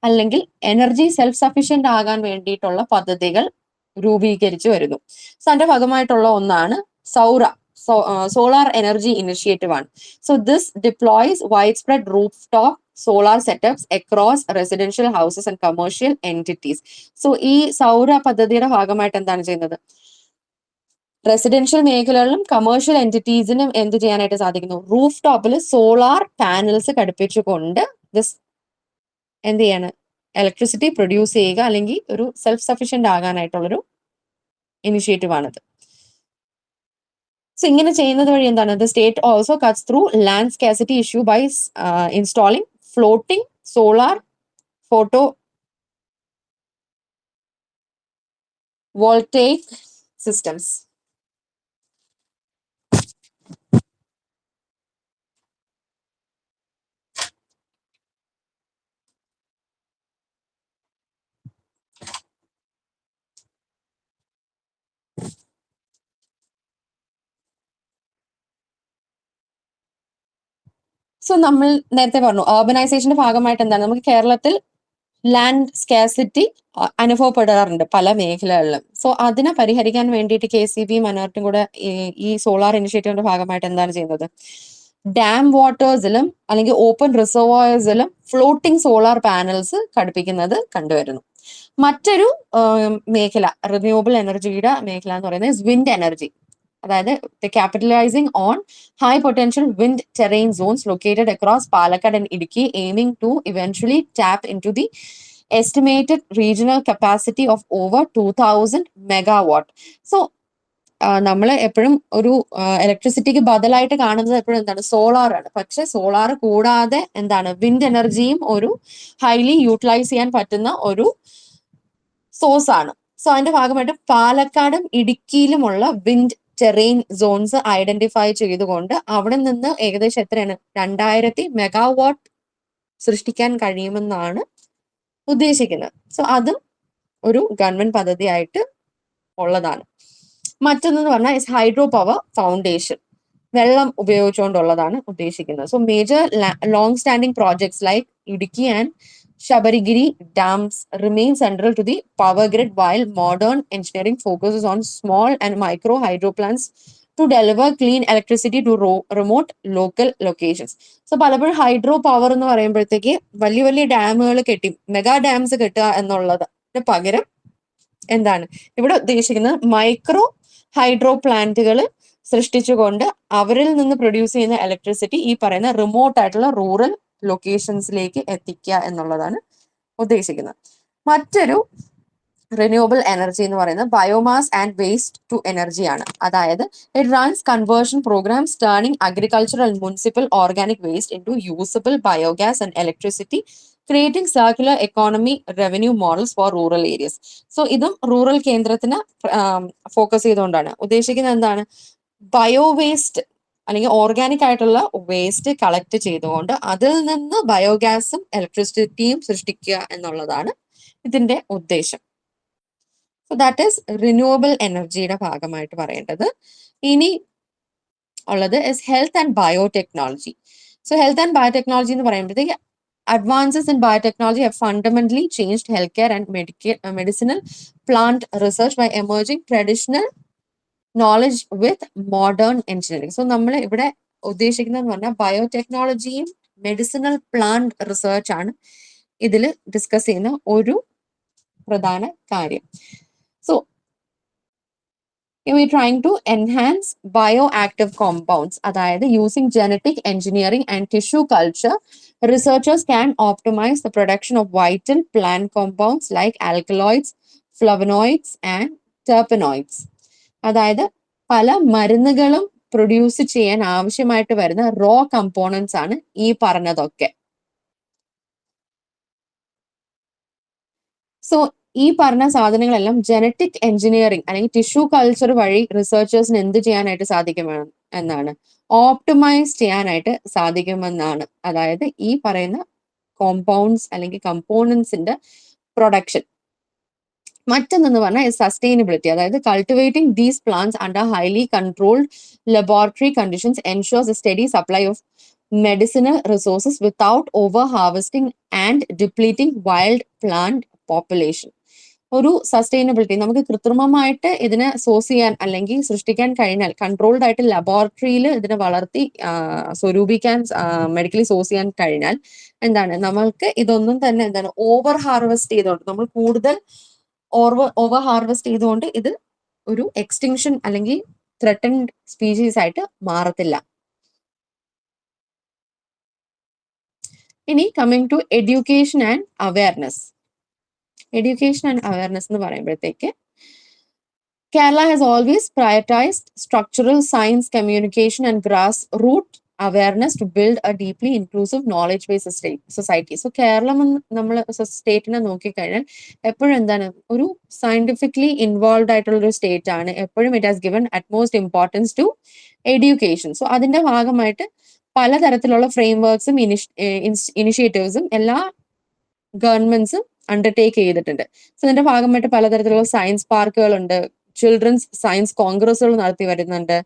Speaker 1: അല്ലെങ്കിൽ എനർജി സെൽഫ് സഫീഷ്യന്റ് ആകാൻ വേണ്ടിയിട്ടുള്ള പദ്ധതികൾ രൂപീകരിച്ചു വരുന്നു. സോ അതിന്റെ ഭാഗമായിട്ടുള്ള ഒന്നാണ് സോളാർ എനർജി ഇനിഷ്യേറ്റീവ് ആണ്. So this deploys widespread rooftop solar setups across residential houses and commercial entities. So ഈ സൗര പദ്ധതിയുടെ ഭാഗമായിട്ട് എന്താണ് ചെയ്യുന്നത്? റെസിഡൻഷ്യൽ മേഖലകളിലും കമേഴ്ഷ്യൽ എൻറ്റിറ്റീസിനും എന്ത് ചെയ്യാനായിട്ട് സാധിക്കുന്നു? റൂഫ് ടോപ്പിൽ സോളാർ പാനൽസ് ഘടിപ്പിച്ചുകൊണ്ട് ദിസ് എന്ത് ചെയ്യാണ്? ഇലക്ട്രിസിറ്റി പ്രൊഡ്യൂസ് ചെയ്യുക അല്ലെങ്കിൽ ഒരു സെൽഫ് സഫീഷ്യന്റ് ആകാനായിട്ടുള്ളൊരു ഇനിഷ്യേറ്റീവ് ആണിത്. സോ ഇങ്ങനെ ചെയ്യുന്നത് വഴി എന്താണ്? The state also cuts through land scarcity issue by installing floating solar photo voltaic systems. So നമ്മൾ നേരത്തെ പറഞ്ഞു അർബനൈസേഷന്റെ ഭാഗമായിട്ട് എന്താണ്? നമുക്ക് കേരളത്തിൽ ലാൻഡ് സ്കാസിറ്റി അനുഭവപ്പെടാറുണ്ട് പല മേഖലകളിലും. സോ അതിനെ പരിഹരിക്കാൻ വേണ്ടിയിട്ട് KCBയും അനേർട്ടും കൂടെ ഈ സോളാർ ഇനിഷ്യേറ്റീവിന്റെ ഭാഗമായിട്ട് എന്താണ് ചെയ്യുന്നത്? ഡാം വാട്ടേഴ്സിലും അല്ലെങ്കിൽ ഓപ്പൺ റിസർവോയേഴ്സിലും ഫ്ലോട്ടിംഗ് സോളാർ പാനൽസ് ഘടിപ്പിക്കുന്നത് കണ്ടുവരുന്നു. മറ്റൊരു മേഖല റിന്യൂവബിൾ എനർജിയുടെ മേഖല എന്ന് പറയുന്നത് വിൻഡ് എനർജി. അതായത് capitalizing on high potential wind terrain zones located across Palakkad and Idukki, aiming to eventually tap into the estimated regional capacity of over 2000 megawatt. So നമ്മൾ എപ്പോഴും ഒരു ഇലക്ട്രിസിറ്റിക്ക് ബദലായിട്ട് കാണുന്നത് എപ്പോഴും എന്താണ്? സോളാർ ആണ്. പക്ഷെ സോളാർ കൂടാതെ എന്താണ്? വിൻഡ് എനർജിയും ഒരു ഹൈലി യൂട്ടിലൈസ് ചെയ്യാൻ പറ്റുന്ന ഒരു സോഴ്സ് ആണ്. സോ അതിന്റെ ഭാഗമായിട്ട് പാലക്കാടും ഇടുക്കിയിലുമുള്ള വിൻഡ് ടെറൈൻ സോൺസ് ഐഡന്റിഫൈ ചെയ്തുകൊണ്ട് അവിടെ നിന്ന് ഏകദേശം എത്രയാണ്? 2000 മെഗാവാട്ട് സൃഷ്ടിക്കാൻ കഴിയുമെന്നാണ് ഉദ്ദേശിക്കുന്നത്. സോ അതും ഒരു ഗവൺമെന്റ് പദ്ധതിയായിട്ട് ഉള്ളതാണ്. മറ്റൊന്നെന്ന് പറഞ്ഞാൽ ഹൈഡ്രോ പവർ ഫൗണ്ടേഷൻ, വെള്ളം ഉപയോഗിച്ചുകൊണ്ടുള്ളതാണ് ഉദ്ദേശിക്കുന്നത്. So major long standing projects like Idukki and Shabarigiri dams remain central to the power grid, while modern engineering focuses on small and micro hydro plants to deliver clean electricity to remote local locations. So പലപ്പോഴും hydro power എന്ന് പറയുമ്പോഴത്തേക്ക് വലിയ വലിയ ഡാമുകൾ കെട്ടി mega dams കെട്ടുക എന്നുള്ളതിന് പകരം എന്താണ് ഇവിടെ ഉദ്ദേശിക്കുന്നത്? മൈക്രോ ഹൈഡ്രോ പ്ലാന്റുകൾ സൃഷ്ടിച്ചുകൊണ്ട് അവരിൽ നിന്ന് പ്രൊഡ്യൂസ് ചെയ്യുന്ന ഇലക്ട്രിസിറ്റി ഈ പറയുന്ന റിമോട്ട് ആയിട്ടുള്ള റൂറൽ ലൊക്കേഷൻസിലേക്ക് എത്തിക്കുക എന്നുള്ളതാണ് ഉദ്ദേശിക്കുന്നത്. മറ്റൊരു റിന്യൂവബിൾ എനർജി എന്ന് പറയുന്നത് biomass and waste to energy ആണ്. അതായത് it runs conversion programmes turning agricultural and municipal organic waste into usable biogas and electricity, creating circular economy revenue models for rural areas. So ഇതും rural കേന്ദ്രത്തിന് focus ചെയ്തുകൊണ്ടാണ് ഉദ്ദേശിക്കുന്നത്. എന്താണ്? Bio waste അല്ലെങ്കിൽ organic ആയിട്ടുള്ള waste collect ചെയ്തുകൊണ്ട് അതിൽ നിന്ന് ബയോഗ്യാസും ഇലക്ട്രിസിറ്റിയും സൃഷ്ടിക്കുക എന്നുള്ളതാണ് ഇതിന്റെ ഉദ്ദേശം. സോ ദാറ്റ് ഈസ് റിന്യൂവബിൾ എനർജിയുടെ ഭാഗമായിട്ട് പറയേണ്ടത്. ഇനി ഉള്ളത് is health and biotechnology. So health and biotechnology എന്ന് പറയുമ്പോഴത്തേക്ക് advances in biotechnology have fundamentally changed healthcare and medicinal plant research by emerging traditional knowledge with modern engineering. So നമ്മൾ ഇവിടെ ഉദ്ദേശിക്കുന്നതെന്ന് പറഞ്ഞാൽ ബയോടെക്നോളജിയും മെഡിസിനൽ പ്ലാന്റ് റിസർച്ച് ആണ് ഇതിൽ ഡിസ്കസ് ചെയ്യുന്ന ഒരു പ്രധാന കാര്യം. So we are trying to enhance bioactive compounds. അതായത് using genetic engineering and tissue culture, researchers can optimize the production of vital plant compounds like alkaloids, flavonoids and terpenoids. അതായത് പല മരുന്നുകളും പ്രൊഡ്യൂസ് ചെയ്യാൻ ആവശ്യമായിട്ട് വരുന്ന റോ കമ്പോണൻസ് ആണ് ഈ പറഞ്ഞതൊക്കെ. സോ ഈ പറഞ്ഞ സാധനങ്ങളെല്ലാം ജനറ്റിക് എഞ്ചിനീയറിംഗ് അല്ലെങ്കിൽ ടിഷ്യൂ കൾച്ചർ വഴി റിസർച്ചേഴ്സിന് എന്ത് ചെയ്യാനായിട്ട് എന്നാണ്? ഓപ്റ്റിമൈസ് ചെയ്യാനായിട്ട് സാധിക്കുമെന്നാണ്. അതായത് ഈ പറയുന്ന കോമ്പൗണ്ട്സ് അല്ലെങ്കിൽ കമ്പോണൻസിന്റെ പ്രൊഡക്ഷൻ മറ്റൊന്നെന്ന് പറഞ്ഞാൽ സസ്റ്റൈനബിലിറ്റി, അതായത് cultivating these plants under highly controlled laboratory conditions ensures A study supply of medicinal resources without over harvesting and depleting wild plant population. ഒരു സസ്റ്റൈനബിലിറ്റി, നമുക്ക് കൃത്രിമമായിട്ട് ഇതിനെ സോഴ്സ് ചെയ്യാൻ അല്ലെങ്കിൽ സൃഷ്ടിക്കാൻ കഴിഞ്ഞാൽ, കൺട്രോൾഡ് ആയിട്ട് ലബോറട്ടറിയിൽ ഇതിനെ വളർത്തി സ്വരൂപിക്കാൻ, മെഡിക്കലി സോഴ്സ് ചെയ്യാൻ കഴിഞ്ഞാൽ എന്താണ്, നമ്മൾക്ക് ഇതൊന്നും തന്നെ എന്താണ് ഓവർ ഹാർവെസ്റ്റ് ചെയ്തുകൊണ്ട്, നമ്മൾ കൂടുതൽ ഓവർ ഹാർവെസ്റ്റ് ചെയ്തുകൊണ്ട് ഇത് ഒരു എക്സ്റ്റിങ്ഷൻ അല്ലെങ്കിൽ ത്രെട്ടൻഡ് സ്പീഷീസ് ആയിട്ട് മാറത്തില്ല. ഇനി coming to education and awareness. Education and awareness എന്ന് പറയുമ്പോഴത്തേക്ക് Kerala has always prioritized structural science communication and grassroots awareness to build a deeply inclusive knowledge-based society. So Keralam നമ്മൾ സ്റ്റേറ്റിനെ നോക്കിക്കഴിഞ്ഞാൽ എപ്പോഴും എന്താണ്, ഒരു സയന്റിഫിക്കലി ഇൻവോൾവ് ആയിട്ടുള്ള ഒരു സ്റ്റേറ്റ് ആണ്. എപ്പോഴും it has given utmost importance to education. So അതിന്റെ ഭാഗമായിട്ട് പലതരത്തിലുള്ള ഫ്രെയിംവർക്സും ഇനിഷ്യേറ്റീവ്സും എല്ലാ ഗവൺമെന്റ്സും അണ്ടർടേക്ക് ചെയ്തിട്ടുണ്ട്. സോ ഇതിന്റെ ഭാഗമായിട്ട് പലതരത്തിലുള്ള സയൻസ് പാർക്കുകളുണ്ട്, ചിൽഡ്രൻസ് സയൻസ് കോൺഗ്രസുകൾ നടത്തി വരുന്നുണ്ട്.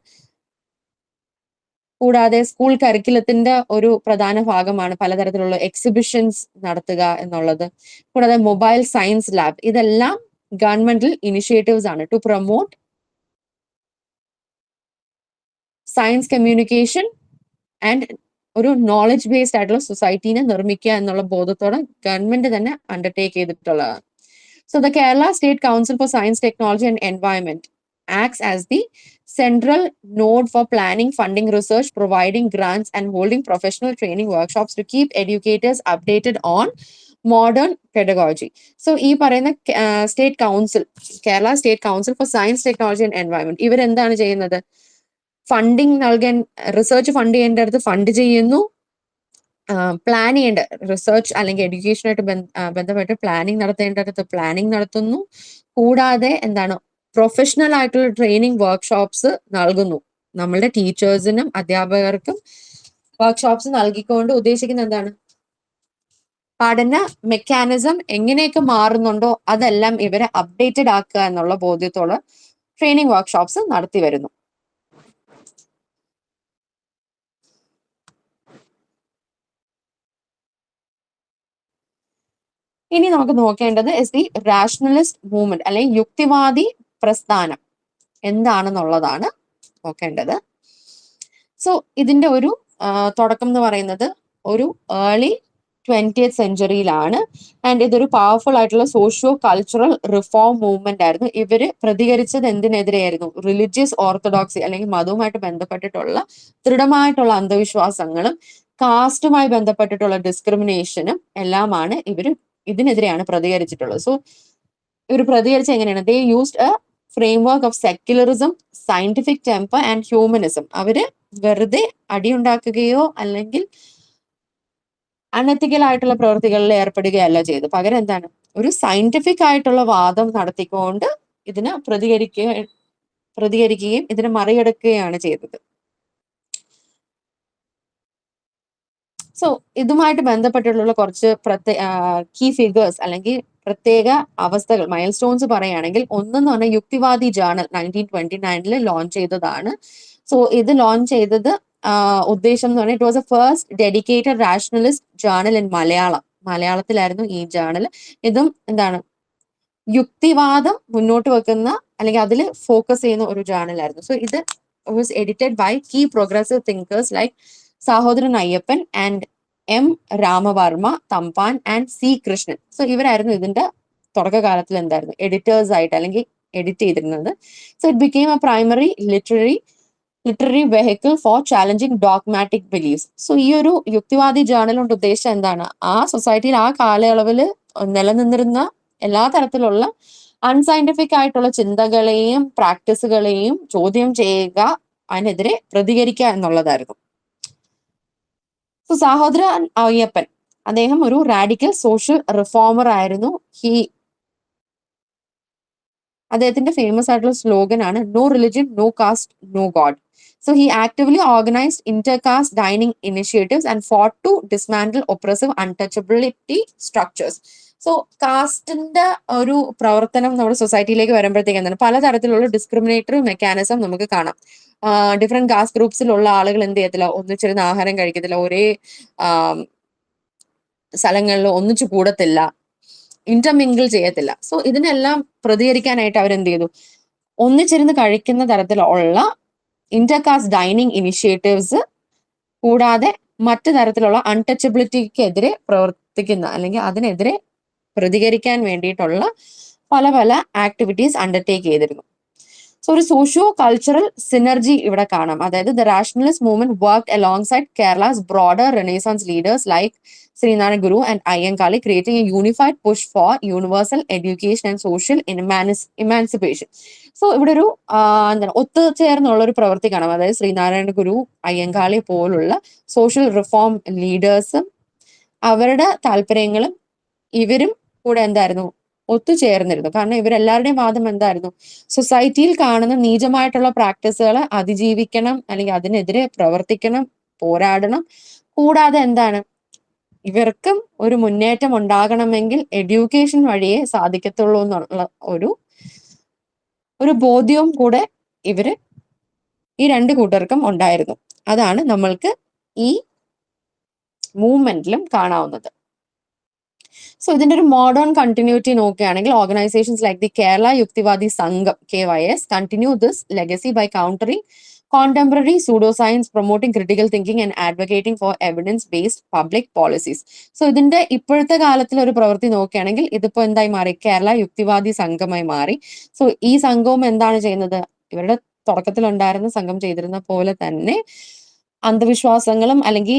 Speaker 1: കൂടാതെ സ്കൂൾ കരിക്കുലത്തിന്റെ ഒരു പ്രധാന ഭാഗമാണ് പലതരത്തിലുള്ള എക്സിബിഷൻസ് നടത്തുക എന്നുള്ളത്. കൂടാതെ മൊബൈൽ സയൻസ് ലാബ്, ഇതെല്ലാം ഗവൺമെന്റൽ ഇനിഷ്യേറ്റീവ്സ് ആണ് to promote science communication and ഒരു നോളജ് ബേസ്ഡ് ആയിട്ടുള്ള സൊസൈറ്റീനെ നിർമ്മിക്കുക എന്നുള്ള ബോധത്തോടെ ഗവൺമെന്റ് തന്നെ അണ്ടർടേക്ക് ചെയ്തിട്ടുള്ളതാണ്. So the Kerala State Council for Science, Technology and Environment acts as the central node for planning, funding research, providing grants and holding professional training workshops to keep educators updated on modern pedagogy. So ഈ പറയുന്ന state council, Kerala state council for science, technology and environment, ഇവരെന്താണ് ചെയ്യുന്നത്, funding നൽകാൻ, research fund ചെയ്യേണ്ടടുത്ത് fund ചെയ്യുന്നു, plan ചെയ്യേണ്ട research അല്ലെങ്കിൽ എഡ്യൂക്കേഷനായിട്ട് ബന്ധപ്പെട്ട് പ്ലാനിങ് നടത്തേണ്ടടുത്ത് പ്ലാനിങ് നടത്തുന്നു. കൂടാതെ എന്താണ്, പ്രൊഫഷണൽ ആയിട്ടുള്ള ട്രെയിനിങ് വർക്ക്ഷോപ്സ് നൽകുന്നു. നമ്മളുടെ ടീച്ചേഴ്സിനും അധ്യാപകർക്കും വർക്ക്ഷോപ്സ് നൽകിക്കൊണ്ട് ഉദ്ദേശിക്കുന്നത് എന്താണ്, പഠന മെക്കാനിസം എങ്ങനെയൊക്കെ മാറുന്നുണ്ടോ അതെല്ലാം ഇവരെ അപ്ഡേറ്റഡ് ആക്കുക എന്നുള്ള ബോധ്യത്തോടെ ട്രെയിനിങ് വർക്ക്ഷോപ്സ് നടത്തി വരുന്നു. ഇനി നമുക്ക് നോക്കേണ്ടത് ഇസ് ദി റാഷണലിസ്റ്റ് മൂവ്മെന്റ് അല്ലെങ്കിൽ യുക്തിവാദി പ്രസ്ഥാനം എന്താണെന്നുള്ളതാണ് നോക്കേണ്ടത്. സോ ഇതിന്റെ ഒരു തുടക്കം എന്ന് പറയുന്നത് ഒരു ഏർലി 20th സെഞ്ചുറിയിലാണ്. ആൻഡ് ഇതൊരു പവർഫുൾ ആയിട്ടുള്ള സോഷ്യോ കൾച്ചറൽ റിഫോം മൂവ്മെന്റ് ആയിരുന്നു. ഇവര് പ്രതികരിച്ചത് എന്തിനെതിരെയായിരുന്നു, റിലീജിയസ് ഓർത്തഡോക്സി അല്ലെങ്കിൽ മതവുമായിട്ട് ബന്ധപ്പെട്ടിട്ടുള്ള ദൃഢമായിട്ടുള്ള അന്ധവിശ്വാസങ്ങളും കാസ്റ്റുമായി ബന്ധപ്പെട്ടിട്ടുള്ള ഡിസ്ക്രിമിനേഷനും എല്ലാമാണ് ഇതിനെതിരെയാണ് പ്രതികരിച്ചിട്ടുള്ളത്. സോ ഇവർ പ്രതികരിച്ച എങ്ങനെയാണ്, they used A framework of secularism, scientific temper and humanism. അവര് വെറുതെ അടിയുണ്ടാക്കുകയോ അല്ലെങ്കിൽ അൺഎത്തിക്കൽ ആയിട്ടുള്ള പ്രവൃത്തികളിൽ ഏർപ്പെടുകയല്ല ചെയ്തു. പകരം എന്താണ്, ഒരു സയന്റിഫിക് ആയിട്ടുള്ള വാദം നടത്തിക്കൊണ്ട് ഇതിനെ പ്രതികരിക്കുകയും ഇതിനെ മറികടക്കുകയാണ് ചെയ്തത്. സോ ഇതുമായിട്ട് ബന്ധപ്പെട്ടിട്ടുള്ള കുറച്ച് കീ ഫിഗേഴ്സ് അല്ലെങ്കിൽ പ്രത്യേക അവസ്ഥകൾ, മൈൽ സ്റ്റോൺസ് പറയുകയാണെങ്കിൽ, ഒന്നെന്ന് പറഞ്ഞാൽ യുക്തിവാദി ജേർണൽ 1929 ലോഞ്ച് ചെയ്തതാണ്. സോ ഇത് ലോഞ്ച് ചെയ്തത് ഉദ്ദേശം എന്ന് പറഞ്ഞാൽ it was a first dedicated rationalist journal in മലയാളത്തിലായിരുന്നു ഈ ജേർണൽ. ഇതും എന്താണ്, യുക്തിവാദം മുന്നോട്ട് വെക്കുന്ന അല്ലെങ്കിൽ അതിൽ ഫോക്കസ് ചെയ്യുന്ന ഒരു ജേർണലായിരുന്നു. സോ ഇത് was edited by key progressive thinkers like Sahodaran Ayyappan and M Ramavarma Thampan and C Krishnan. So ഇവരായിരുന്നു ഇതിന്റെ തുടക്കകാലത്തിൽ എന്തായിരുന്നു എഡിറ്റേഴ്സ് ആയിട്ട് അല്ലെങ്കിൽ എഡിറ്റ് ചെയ്തിരുന്നത്. So it became a primary literary vehicle for challenging dogmatic beliefs. So ഈ ഒരു യുക്തിവാദി ജേർണൽ കൊണ്ട് ഉദ്ദേശിച്ച എന്താണ്, ആ സൊസൈറ്റിയിൽ ആ കാലയളവിൽ നിലനിന്നിരുന്ന എല്ലാ തരത്തിലുള്ള അൺസയന്റിഫിക് ആയിട്ടുള്ള ചിന്തകളെയും പ്രാക്ടീസുകളെയും ചോദ്യം ചെയ്യുക, അതിനെതിരെ പ്രതികരിക്കുക എന്നുള്ളതായിരുന്നു. സോ സഹോദരൻ അയ്യപ്പൻ, അദ്ദേഹം ഒരു റാഡിക്കൽ സോഷ്യൽ റിഫോമർ ആയിരുന്നു. അദ്ദേഹത്തിന്റെ ഫേമസ് ആയിട്ടുള്ള സ്ലോഗൻ ആണ് no religion, no caste, no god. So he actively organised intercaste dining initiatives and fought to dismantle oppressive untouchability structures. So കാസ്റ്റിന്റെ ഒരു പ്രവർത്തനം നമ്മുടെ സൊസൈറ്റിയിലേക്ക് വരുമ്പോഴത്തേക്ക് എന്താണ് പലതരത്തിലുള്ള ഡിസ്ക്രിമിനേറ്ററി മെക്കാനിസം നമുക്ക് കാണാം. ഡിഫറെന്റ് കാസ്റ്റ് ഗ്രൂപ്പ്സിലുള്ള ആളുകൾ എന്ത് ചെയ്യത്തില്ല, ഒന്നിച്ചിരുന്ന് ആഹാരം കഴിക്കത്തില്ല, ഒരേ സ്ഥലങ്ങളിൽ ഒന്നിച്ചു കൂടത്തില്ല, ഇന്റർമിങ്കിൾ ചെയ്യത്തില്ല. സോ ഇതിനെല്ലാം പ്രതികരിക്കാനായിട്ട് അവരെന്ത് ചെയ്തു, ഒന്നിച്ചിരുന്ന് കഴിക്കുന്ന തരത്തിലുള്ള ഇന്റർകാസ്റ്റ് ഡൈനിങ് ഇനിഷ്യേറ്റീവ്സ് കൂടാതെ മറ്റു തരത്തിലുള്ള അൺടച്ചബിലിറ്റിക്കെതിരെ പ്രവർത്തിക്കുന്ന അല്ലെങ്കിൽ അതിനെതിരെ പ്രതികരിക്കാൻ വേണ്ടിയിട്ടുള്ള പല പല ആക്ടിവിറ്റീസ് അണ്ടർടേക്ക് ചെയ്തിരുന്നു. സോ ഒരു സോഷ്യോ കൾച്ചറൽ സിനർജി ഇവിടെ കാണാം. അതായത് the rationalist movement worked alongside Kerala's broader renaissance leaders like Sree Narayana Guru and Ayyankali, creating a unified push for universal education and social emancipation. So ഇവിടെ ഒരു എന്താണ് ഒത്തുചേർന്നുള്ള ഒരു പ്രവൃത്തി കാണാം. അതായത് ശ്രീനാരായണ ഗുരു, അയ്യങ്കാളി പോലുള്ള സോഷ്യൽ റിഫോം ലീഡേഴ്സും അവരുടെ താല്പര്യങ്ങളും ഇവരും കൂടെ എന്തായിരുന്നു, ഒത്തുചേർന്നിരുന്നു. കാരണം ഇവരെല്ലാവരുടെയും വാദം എന്തായിരുന്നു, സൊസൈറ്റിയിൽ കാണുന്ന നീചമായിട്ടുള്ള പ്രാക്ടീസുകളെ അതിജീവിക്കണം, അല്ലെങ്കിൽ അതിനെതിരെ പ്രവർത്തിക്കണം, പോരാടണം. കൂടാതെ എന്താണ്, ഇവർക്കും ഒരു മുന്നേറ്റം ഉണ്ടാകണമെങ്കിൽ എഡ്യൂക്കേഷൻ വഴിയേ സാധിക്കത്തുള്ളൂ എന്നുള്ള ഒരു ബോധ്യവും കൂടെ ഈ രണ്ട് കൂട്ടർക്കും ഉണ്ടായിരുന്നു. അതാണ് നമ്മൾക്ക് ഈ മൂവ്മെന്റിലും കാണാവുന്നത്. സോ ഇതിന്റെ ഒരു മോഡേൺ കണ്ടിന്യൂറ്റി നോക്കുകയാണെങ്കിൽ organisations like the Kerala Yukthivadi Sangham KYS continue this legacy by countering contemporary pseudoscience, promoting critical thinking and advocating for evidence-based public policies. So ഇതിന്റെ ഇപ്പോഴത്തെ കാലത്തിൽ ഒരു പ്രവൃത്തി നോക്കുകയാണെങ്കിൽ ഇതിപ്പോ എന്തായി മാറി, കേരള യുക്തിവാദി സംഘമായി മാറി. സോ ഈ സംഘവും എന്താണ് ചെയ്യുന്നത്, ഇവരുടെ തുടക്കത്തിൽ ഉണ്ടായിരുന്ന സംഘം ചെയ്തിരുന്ന പോലെ തന്നെ അന്ധവിശ്വാസങ്ങളും അല്ലെങ്കിൽ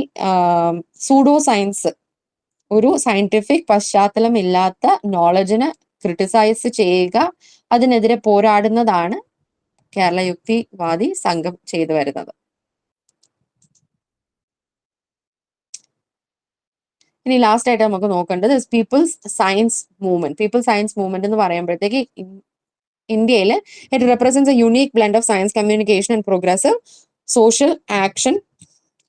Speaker 1: സൂഡോ സയൻസ്, ഒരു സയന്റിഫിക് പശ്ചാത്തലം ഇല്ലാത്ത നോളജിനെ ക്രിട്ടിസൈസ് ചെയ്യുക, അതിനെതിരെ പോരാടുന്നതാണ് കേരള യുക്തിവാദി സംഘം ചെയ്തു വരുന്നത്. ഇനി ലാസ്റ്റ് ആയിട്ട് നമുക്ക് നോക്കേണ്ടത് people's science movement. People's science movement എന്ന് പറയുമ്പോഴത്തേക്ക് ഇന്ത്യയിൽ it represents a unique blend of science communication and progressive social action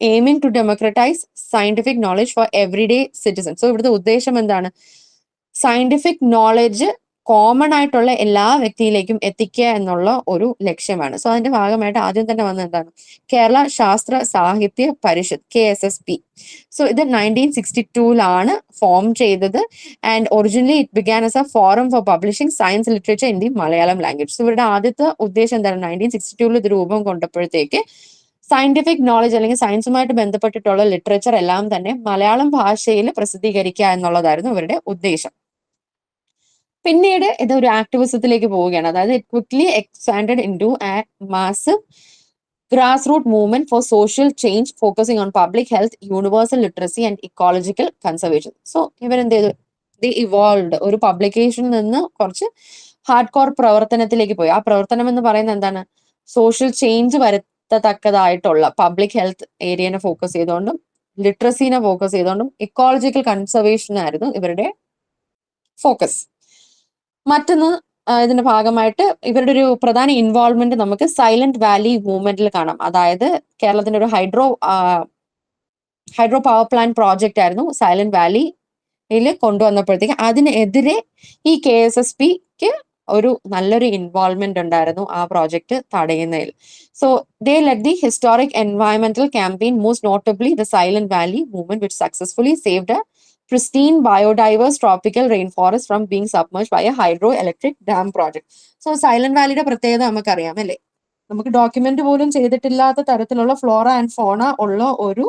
Speaker 1: aiming to democratize scientific knowledge for everyday citizens. So ഇവിടുത്തെ ഉദ്ദേശം എന്താണ്, സയന്റിഫിക് നോളജ് കോമൺ ആയിട്ടുള്ള എല്ലാ വ്യക്തിയിലേക്കും എത്തിക്കുക എന്നുള്ള ഒരു ലക്ഷ്യമാണ്. സോ അതിന്റെ ഭാഗമായിട്ട് ആദ്യം തന്നെ വന്നത് എന്താണ്, കേരള ശാസ്ത്ര സാഹിത്യ പരിഷത്ത് KSSP. സോ ഇത് 1962 ഫോം ചെയ്തത്. And originally it began as A forum for publishing science literature in the Malayalam language. So ഇവരുടെ ആദ്യത്തെ ഉദ്ദേശം എന്താണ്, 1962 ഇത് രൂപം കൊണ്ടപ്പോഴത്തേക്ക് സയന്റിഫിക് നോളജ് അല്ലെങ്കിൽ സയൻസുമായിട്ട് ബന്ധപ്പെട്ടിട്ടുള്ള ലിറ്ററേച്ചർ എല്ലാം തന്നെ മലയാളം ഭാഷയിൽ പ്രസിദ്ധീകരിക്കുക എന്നുള്ളതായിരുന്നു ഇവരുടെ ഉദ്ദേശം. പിന്നീട് ഇത് ഒരു ആക്ടിവിസത്തിലേക്ക് പോവുകയാണ്. അതായത് it quickly expanded into a massive grass root movement for social change focusing on public health, universal literacy and ecological conservation. So ഇവരെന്ത് ചെയ്തു, ദി ഇവോൾവ്ഡ്, ഒരു പബ്ലിക്കേഷനിൽ നിന്ന് കുറച്ച് ഹാർഡ് കോർ പ്രവർത്തനത്തിലേക്ക് പോയി. ആ പ്രവർത്തനം എന്ന് പറയുന്നത് എന്താണ്, സോഷ്യൽ ചേഞ്ച് വരുത്തത്തക്കതായിട്ടുള്ള പബ്ലിക് ഹെൽത്ത് ഏരിയനെ ഫോക്കസ് ചെയ്തുകൊണ്ടും ലിറ്ററസീനെ ഫോക്കസ് ചെയ്തുകൊണ്ടും ഇക്കോളജിക്കൽ കൺസർവേഷൻ ആയിരുന്നു ഇവരുടെ ഫോക്കസ്. മറ്റൊന്ന് ഇതിന്റെ ഭാഗമായിട്ട് ഇവരുടെ ഒരു പ്രധാന ഇൻവോൾവ്മെന്റ് നമുക്ക് സൈലന്റ് വാലി മൂവ്മെന്റിൽ കാണാം. അതായത് കേരളത്തിന്റെ ഒരു ഹൈഡ്രോ പവർ പ്ലാന്റ് പ്രോജക്റ്റ് ആയിരുന്നു സൈലന്റ് വാലിയിൽ കൊണ്ടുവന്നപ്പോഴത്തേക്ക് അതിനെതിരെ ഈ KSSPക്ക് ഒരു നല്ലൊരു ഇൻവോൾവ്മെന്റ് ഉണ്ടായിരുന്നു ആ പ്രോജക്റ്റ് തടയുന്നതിൽ. So they led the historic environmental campaign, most notably the Silent Valley movement which successfully saved pristine biodiverse tropical rainforest from being submerged by a hydroelectric dam project. So Silent വാലിയുടെ പ്രത്യേകത നമുക്കറിയാം അല്ലേ, നമുക്ക് document പോലും ചെയ്തിട്ടില്ലാത്ത തരത്തിലുള്ള Flora and ഫോണ ഉള്ള ഒരു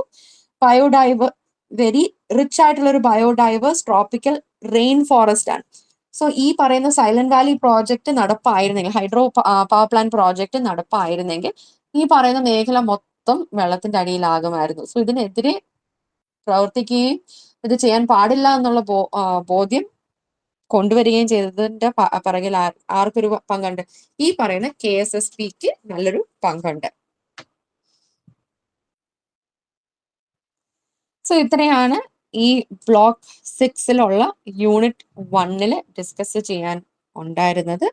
Speaker 1: വെരി റിച്ച് ആയിട്ടുള്ള ഒരു ബയോഡൈവേഴ്സ് ട്രോപ്പിക്കൽ റെയിൻ ഫോറസ്റ്റ് ആണ്. സോ ഈ പറയുന്ന സൈലന്റ് വാലി പ്രോജക്റ്റ് നടപ്പായിരുന്നെങ്കിൽ, ഹൈഡ്രോ പവർ പ്ലാന്റ് പ്രോജക്റ്റ് നടപ്പായിരുന്നെങ്കിൽ ഈ പറയുന്ന മേഖല മൊത്തം വെള്ളത്തിന്റെ അടിയിലാകുമായിരുന്നു. സോ ഇതിനെതിരെ പ്രവർത്തിക്കുകയും ഇത് ചെയ്യാൻ പാടില്ല എന്നുള്ള ബോധ്യം കൊണ്ടുവരികയും ചെയ്തതിന്റെ പിറകിൽ ആർക്കൊരു പങ്കുണ്ട്, ഈ പറയുന്ന KSSPക്ക് നല്ലൊരു പങ്കുണ്ട്. സോ ഇത്രയാണ് ഈ ബ്ലോക്ക് 6 യൂണിറ്റ് 1 ഡിസ്കസ് ചെയ്യാൻ ഉണ്ടായിരുന്നത്.